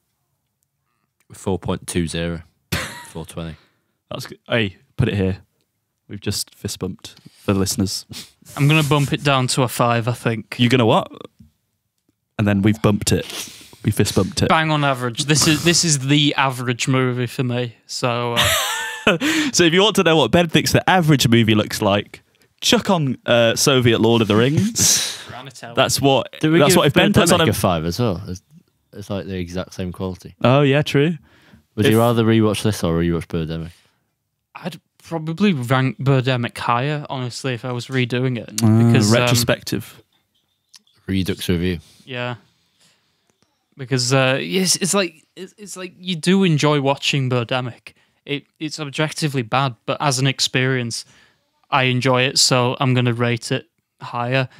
4.20. 420. that's good. Hey, put it here. We've just fist bumped for the listeners. I'm gonna bump it down to a 5. I think. You're gonna what? And then we've bumped it. We fist bumped it. Bang on average. This is the average movie for me. So. So if you want to know what Ben thinks the average movie looks like, chuck on Soviet Lord of the Rings. That's what. That's what if Ben puts on a 5 as well. It's like the exact same quality. Oh yeah, true. Would you rather rewatch this or rewatch Birdemic? I'd probably rank Birdemic higher, honestly, if I was redoing it. Because retrospective. Redux review. Yeah. Because yes, it's like you do enjoy watching Birdemic. It's objectively bad, but as an experience, I enjoy it, so I'm going to rate it higher.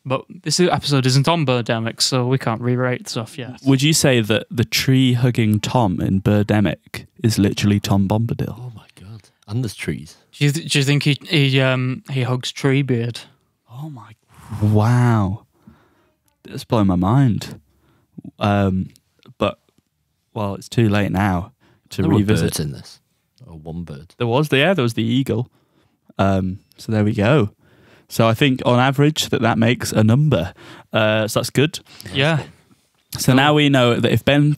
But this episode isn't on Birdemic, so we can't re-rate stuff yet. Would you say that the tree-hugging Thom in Birdemic is literally Tom Bombadil? Oh my god! And there's trees. Do you think he hugs Treebeard? Oh my! Wow, that's blowing my mind. But well, it's too late now to revisit. Birds in this, or one bird. There was the eagle. So there we go. So I think on average that makes a number. So that's good. Yeah. So now we know that if Ben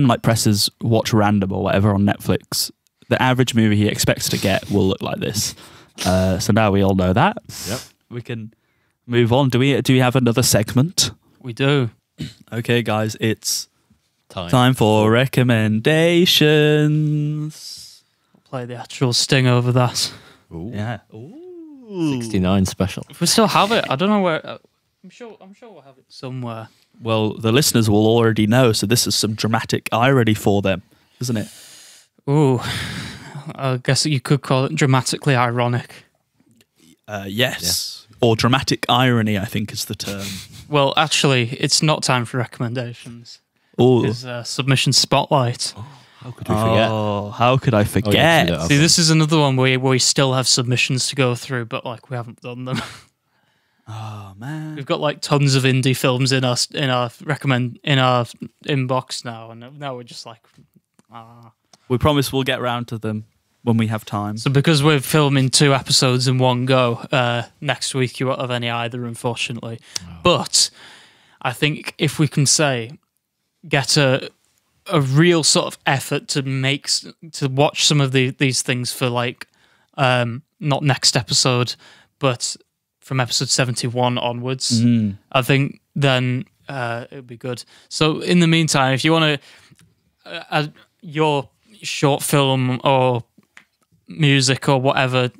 like presses watch random or whatever on Netflix, the average movie he expects to get will look like this. So now we all know that. Yep. We can move on. Do we have another segment? We do. Okay, guys, it's time for recommendations. I'll play the actual sting over that. Ooh. Yeah. Ooh. 69 special. If we still have it, I don't know where. I'm sure we'll have it somewhere. Well, the listeners will already know, so this is some dramatic irony for them, isn't it? Ooh, I guess you could call it dramatically ironic. Yes. Yeah. Or dramatic irony, I think is the term. Well, actually, it's not time for recommendations. Oh, it's submission spotlight. How could we forget? Oh, how could I forget? See, this is another one where we still have submissions to go through, but like we haven't done them. Oh man, we've got like tons of indie films in our inbox now, and now we're just like, We promise we'll get around to them when we have time. So because we're filming 2 episodes in one go, next week you won't have any either, unfortunately. Oh. But I think if we can get a real sort of effort to watch some of these things for like not next episode, but from episode 71 onwards, I think then it would be good. So in the meantime, if you want to your short film or music or whatever,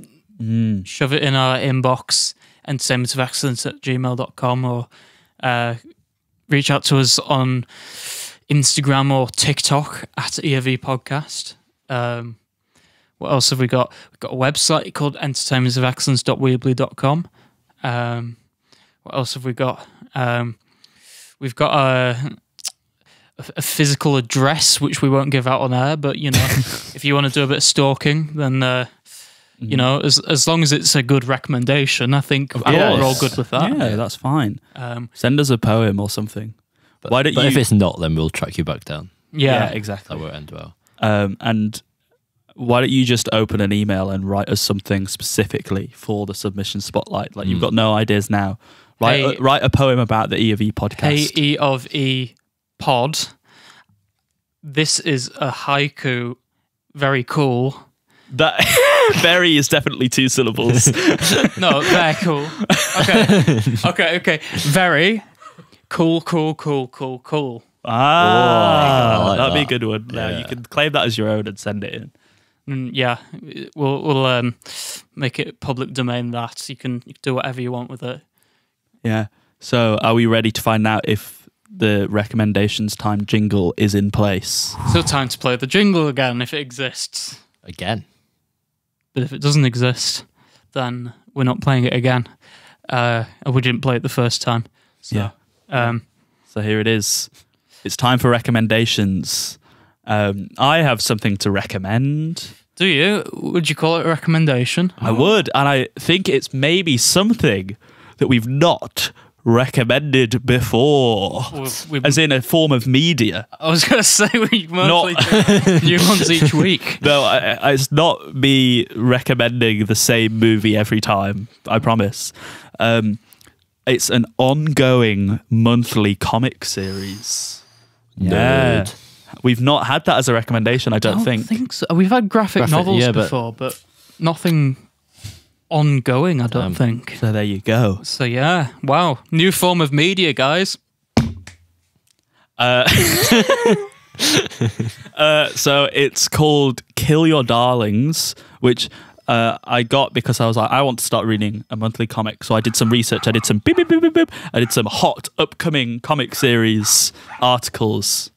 shove it in our inbox, entertainmentofexcellence@gmail.com, or reach out to us on Instagram or TikTok @EAV Podcast. What else have we got? We've got a website called entertainmentsofexcellence.weebly.com. What else have we got? We've got a physical address, which we won't give out on air. But you know, if you want to do a bit of stalking, then you know, as long as it's a good recommendation, I think we're all good with that. Yeah, that's fine. Send us a poem or something. But if it's not, then we'll track you back down. Yeah, exactly. That won't end well. And why don't you just open an email and write us something specifically for the submission spotlight? Like you've got no ideas now. Write a poem about the E of E podcast. Hey, E of E pod. This is a haiku. Very cool. That very is definitely 2 syllables. No, very cool. Okay. Very cool. That'd be a good one. Yeah. Now you can claim that as your own and send it in. Yeah, we'll make it public domain. That you can do whatever you want with it. Yeah. So, are we ready to find out if the recommendations time jingle is in place? So, time to play the jingle again if it exists. Again. But if it doesn't exist, then we're not playing it again. We didn't play it the first time. So, yeah. So here it is. It's time for recommendations. I have something to recommend. Do you? Would you call it a recommendation? I would, and I think it's maybe something that we've not recommended before, as in a form of media. I was going to say we mostly do new ones each week. No, it's not me recommending the same movie every time, I promise. It's an ongoing monthly comic series. Yeah. We've not had that as a recommendation, I don't think so. We've had graphic novels before, but nothing ongoing, I don't think. So there you go. So yeah, wow. New form of media, guys. So it's called Kill Your Darlings, which I got because I was like, I want to start reading a monthly comic. So I did some research. I did some beep, beep, beep, beep, beep. I did some hot upcoming comic series articles.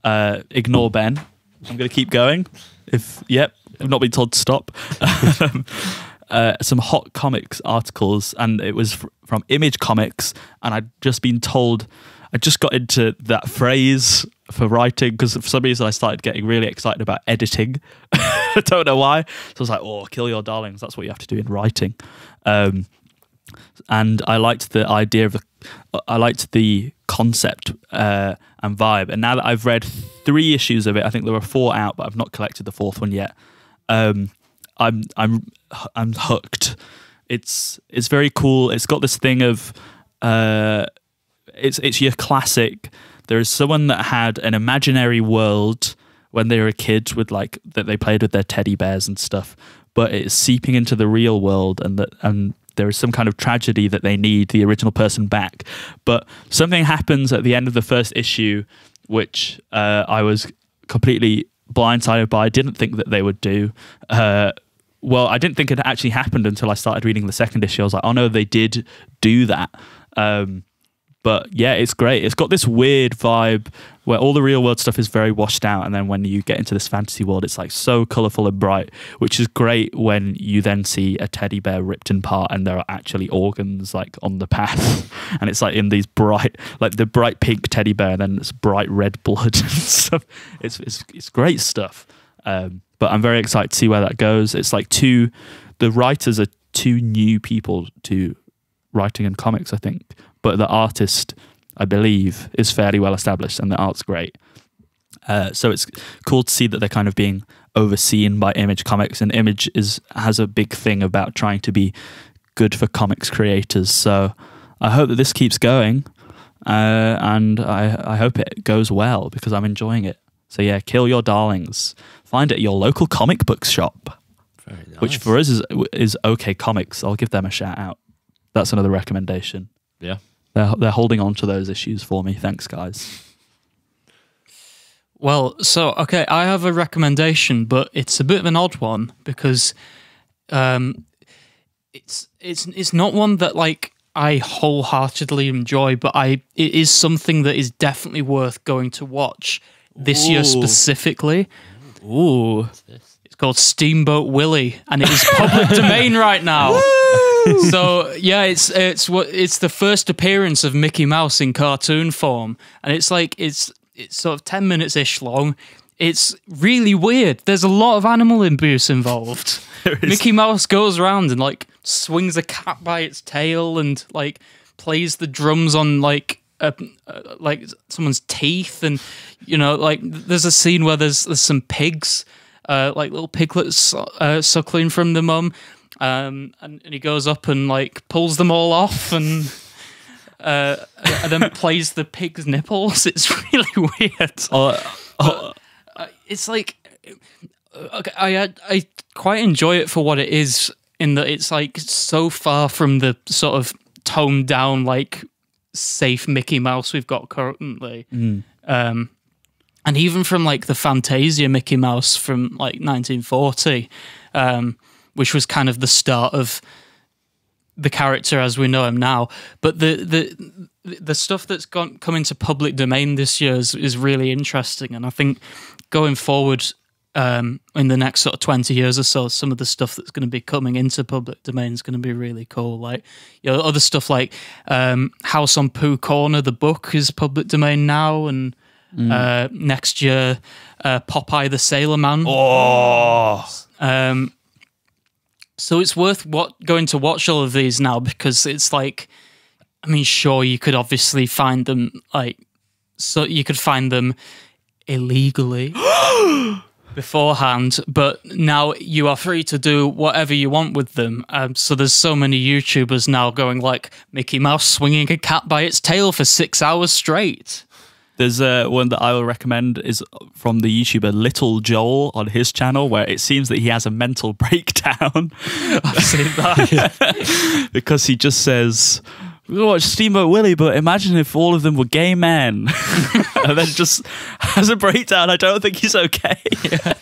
Ignore Ben. I'm going to keep going. I've not been told to stop. Some hot comics articles, and it was from Image Comics, and I'd just been told, I just got into that phrase for writing because for some reason I started getting really excited about editing. I don't know why. So I was like, oh, kill your darlings. That's what you have to do in writing. And I liked the idea of I liked the concept and vibe. And now that I've read 3 issues of it, I think there were 4 out, but I've not collected the 4th one yet. I'm hooked. It's very cool. It's got this thing of it's your classic. There is someone that had an imaginary world when they were a kid with like that they played with their teddy bears and stuff, but it's seeping into the real world, and there is some kind of tragedy that they need the original person back. But something happens at the end of the first issue, which I was completely blindsided by. I didn't think that they would do. Well, I didn't think it actually happened until I started reading the 2nd issue. I was like, oh no, they did do that. But yeah, it's great. It's got this weird vibe where all the real world stuff is very washed out, and then when you get into this fantasy world, it's like so colourful and bright, which is great when you then see a teddy bear ripped in part and there are actually organs like on the path, and it's like in these bright, like the bright pink teddy bear, and then it's bright red blood and stuff. It's great stuff. But I'm very excited to see where that goes. It's like the writers are 2 new people to writing in comics, I think. But the artist, I believe, is fairly well established, and the art's great. So it's cool to see that they're kind of being overseen by Image Comics, and Image has a big thing about trying to be good for comics creators. So I hope that this keeps going, and I hope it goes well because I'm enjoying it. So yeah, Kill Your Darlings. Find it at your local comic book shop, Very nice. which for us is OK Comics. I'll give them a shout out. That's another recommendation. Yeah. They're holding on to those issues for me. Thanks, guys. Well, so, okay, I have a recommendation, but it's a bit of an odd one because it's not one that, like, I wholeheartedly enjoy, but it is something that is definitely worth going to watch this year specifically. Ooh. It's called Steamboat Willie, and it is public domain right now. So yeah, it's the first appearance of Mickey Mouse in cartoon form, and it's it's sort of 10 minutes ish long. It's really weird. There's a lot of animal abuse involved. Mickey Mouse goes around and like swings a cat by its tail and like plays the drums on like someone's teeth, and you know, like there's a scene where there's some pigs, like little piglets suckling from the mum, and he goes up and like pulls them all off and then plays the pig's nipples. It's really weird. It's like I quite enjoy it for what it is, in that it's like so far from the sort of toned down like safe Mickey Mouse we've got currently, and even from like the Fantasia Mickey Mouse from like 1940, which was kind of the start of the character as we know him now. But the stuff that's come into public domain this year is really interesting, and I think going forward in the next sort of 20 years or so, some of the stuff that's going to be coming into public domain is going to be really cool. Like, you know, other stuff like House on Pooh Corner, the book, is public domain now, and next year Popeye the Sailor Man. So it's worth going to watch all of these now, because it's like, I mean, sure, you could obviously find them you could find them illegally beforehand, but now you are free to do whatever you want with them. So there's so many YouTubers now going like Mickey Mouse swinging a cat by its tail for 6 hours straight. There's one that I will recommend is from the YouTuber Little Joel on his channel, where it seems that he has a mental breakdown. I've seen that. Because he just says, "We watch Steamboat Willie, but imagine if all of them were gay men." And then just has a breakdown. I don't think he's okay. Yeah.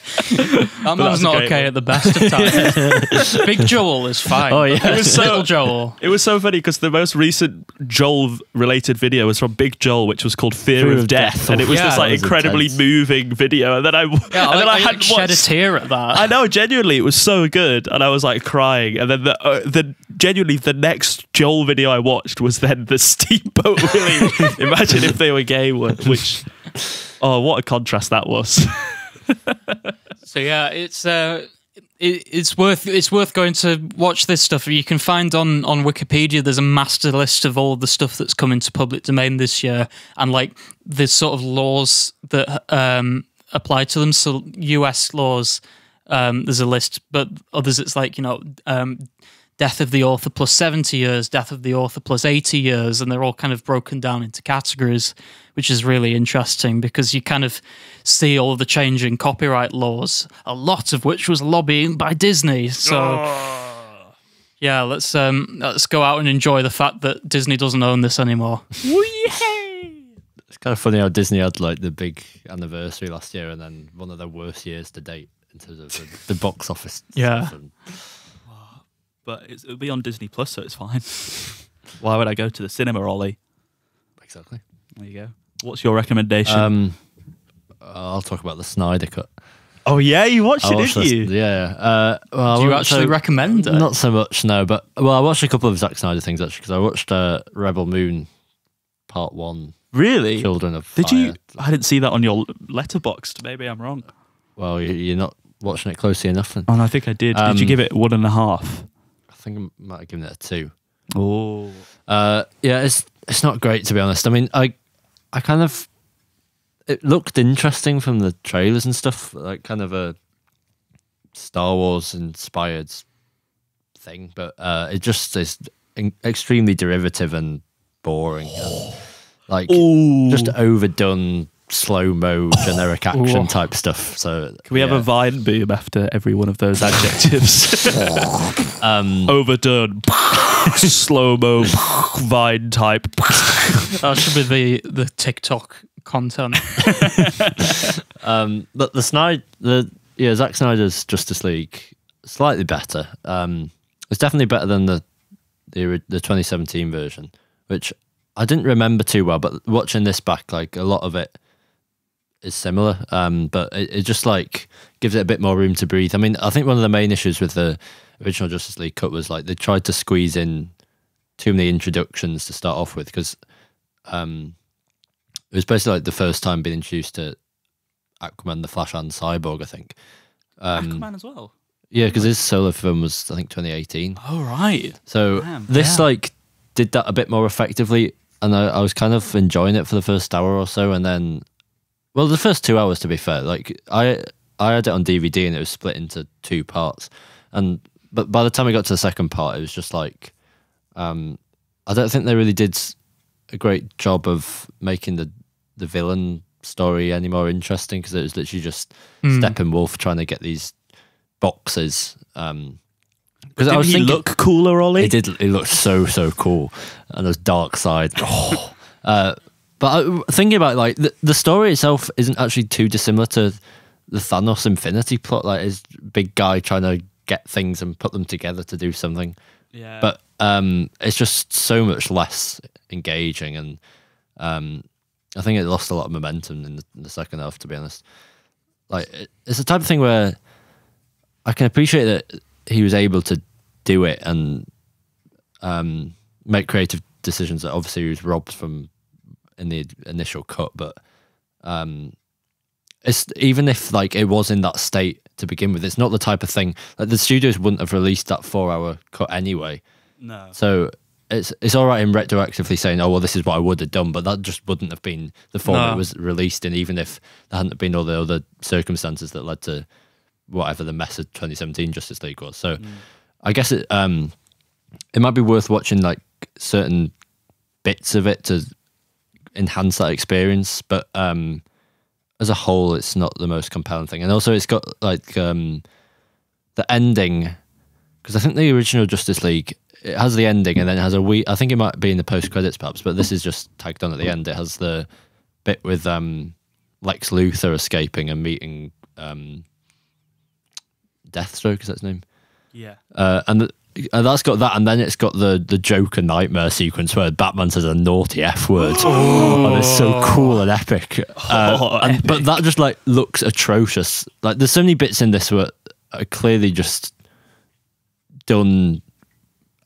That man's not okay at the best of times. Big Joel is fine. Oh, yeah. It was Little Joel. It was so funny because the most recent Joel-related video was from Big Joel, which was called Fear of Death. And it was this like incredibly moving video. And then I hadn't shed a tear at that. I know, genuinely, it was so good. And I was like crying. And then genuinely the next Joel video I watched was then the Steamboat Willie. Imagine if they were gay one, which, oh, what a contrast that was. So yeah, it's worth going to watch this stuff. You can find on Wikipedia, there's a master list of all the stuff that's come into public domain this year, and like the sort of laws that apply to them. So US laws, there's a list, but others it's like, you know, death of the author plus 70 years, death of the author plus 80 years, and they're all kind of broken down into categories, which is really interesting because you kind of see all the change in copyright laws, a lot of which was lobbying by Disney. So yeah, let's go out and enjoy the fact that Disney doesn't own this anymore. It's kind of funny how Disney had like the big anniversary last year and then one of their worst years to date in terms of the box office. Yeah. Stuff. But it'll be on Disney Plus, so it's fine. Why would I go to the cinema, Ollie? Exactly. There you go. What's your recommendation? I'll talk about the Snyder Cut. Oh yeah, you watched it, didn't you? Yeah. Do you actually recommend it? Not so much, no. But I watched a couple of Zack Snyder things actually, because I watched Rebel Moon Part 1. Really? Children of Fire. Did you? I didn't see that on your letterboxd. Maybe I'm wrong. Well, you're not watching it closely enough. Then. Oh, no, I think I did. Did you give it 1.5? I think I might have given it a 2. Oh. Yeah, it's not great, to be honest. I mean, I kind of, it looked interesting from the trailers and stuff, like kind of a Star Wars inspired thing, but it just is extremely derivative and boring, and like just overdone slow-mo generic action type stuff. So can we have a Vine boom after every one of those adjectives? Overdone, slow-mo, Vine type. That should be the TikTok content. But Zack Snyder's Justice League, slightly better. It's definitely better than the 2017 version, which I didn't remember too well, but watching this back, like a lot of it is similar, but it just like gives it a bit more room to breathe. I mean, I think one of the main issues with the original Justice League cut was like they tried to squeeze in too many introductions to start off with, because it was basically like the first time being introduced to Aquaman, the Flash, and Cyborg, I think. Aquaman as well. Yeah, because his solo film was, I think, 2018. Oh, right. So this like did that a bit more effectively, and I was kind of enjoying it for the first hour or so, and then, well, the first 2 hours, to be fair, like I had it on DVD and it was split into 2 parts, but by the time I got to the second part, it was just like, I don't think they really did a great job of making the villain story any more interesting, because it was literally just Steppenwolf trying to get these boxes. Because I was thinking, look cooler, Ollie? He did. He looked so cool, and his dark side. But thinking about like the story itself isn't actually too dissimilar to the Thanos Infinity plot. Like his big guy trying to get things and put them together to do something. Yeah. But it's just so much less engaging, and I think it lost a lot of momentum in the second half, to be honest. Like it's the type of thing where I can appreciate that he was able to do it and make creative decisions that obviously he was robbed from in the initial cut, but it's, even if like it was in that state to begin with, it's not the type of thing like the studios wouldn't have released that 4-hour cut anyway. No. So it's all right in retroactively saying, oh well, this is what I would have done, but that just wouldn't have been the form it was released in, even if there hadn't been all the other circumstances that led to whatever the mess of 2017 Justice League was. So I guess it might be worth watching like certain bits of it to enhance that experience, but as a whole it's not the most compelling thing. And also it's got like the ending, because I think the original Justice League, it has the ending and then it has I think it might be in the post-credits perhaps, but this is just tagged on at the end. It has the bit with Lex Luthor escaping and meeting Deathstroke, is that his name? Yeah. And that's got that, and then it's got the Joker nightmare sequence where Batman says a naughty F word. And it's so cool and epic. Epic. But that just like looks atrocious. Like there's so many bits in this where are clearly just done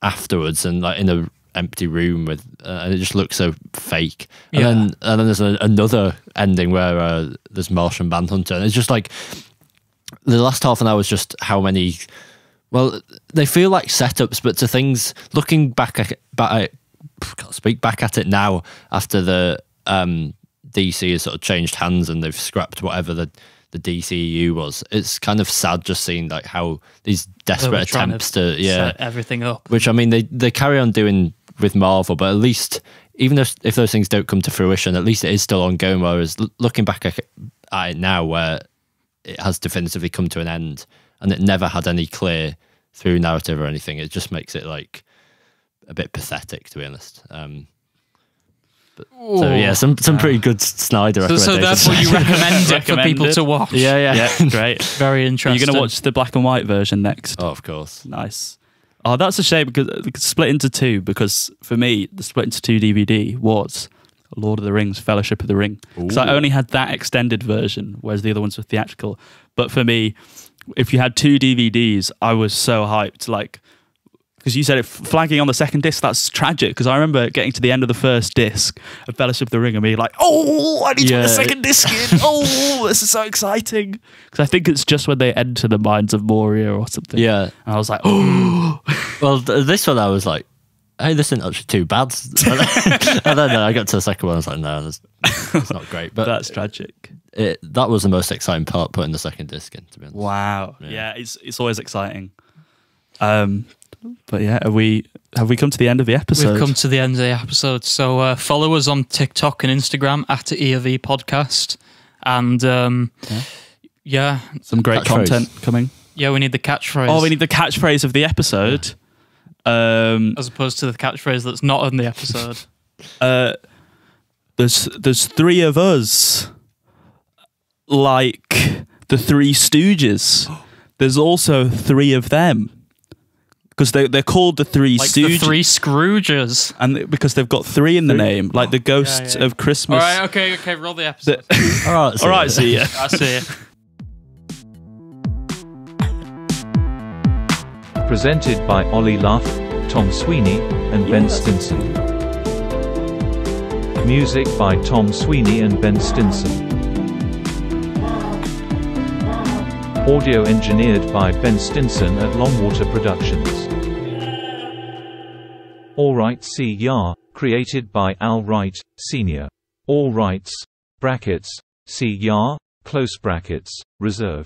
afterwards and like in a empty room with, and it just looks so fake. And then there's another ending where there's Martian Manhunter, and it's just like the last half an hour is just how many. Well, they feel like setups, but to things. Looking back at it now after the DC has sort of changed hands and they've scrapped whatever the DCEU was. It's kind of sad just seeing like how these desperate attempts to set everything up. Which I mean they carry on doing with Marvel, but at least even if those things don't come to fruition, at least it is still ongoing. Whereas looking back at it now, where it has definitively come to an end and it never had any clear through narrative or anything, it just makes it like a bit pathetic, to be honest. So yeah, some pretty good Snyder recommendations. So therefore you recommend it for people to watch. Yeah, great. Very interesting. Are you going to watch the black and white version next? Oh, of course. Nice. Oh, that's a shame because it split into 2, because for me, the split into 2 DVD was Lord of the Rings, Fellowship of the Ring. Because I only had that extended version, whereas the other ones were theatrical. But for me, if you had 2 DVDs, I was so hyped. Like, because you said it flagging on the second disc, that's tragic. Because I remember getting to the end of the first disc of Fellowship of the Ring and being like, oh, I need to put the second disc in. Oh, this is so exciting. Because I think it's just when they enter the Mines of Moria or something. Yeah. And I was like, oh. Well, this one I was like, hey, this isn't actually too bad. And then I got to the second one, I was like, no, that's not great. But that's tragic. That was the most exciting part, putting the second disc in, to be honest. Wow. Yeah, it's always exciting. But yeah, have we come to the end of the episode? We've come to the end of the episode. So follow us on TikTok and Instagram at EOV Podcast. And some great content coming. Yeah, we need the catchphrase. Oh, we need the catchphrase of the episode. As opposed to the catchphrase that's not in the episode. There's 3 of us, like the 3 Stooges. There's also 3 of them, because they're called the 3 like Stooges. The 3 Scrooges, and because they've got 3 in the name, like the Ghosts of Christmas. All right, okay, roll the episode. All right, see ya. I see ya. Presented by Ollie Luff, Tom Sweeney, and Ben Stinson. Music by Tom Sweeney and Ben Stinson. Audio engineered by Ben Stinson at Longwater Productions. All Right See Ya, created by Al Wright, Sr. All rights, brackets, see Ya, close brackets, reserved.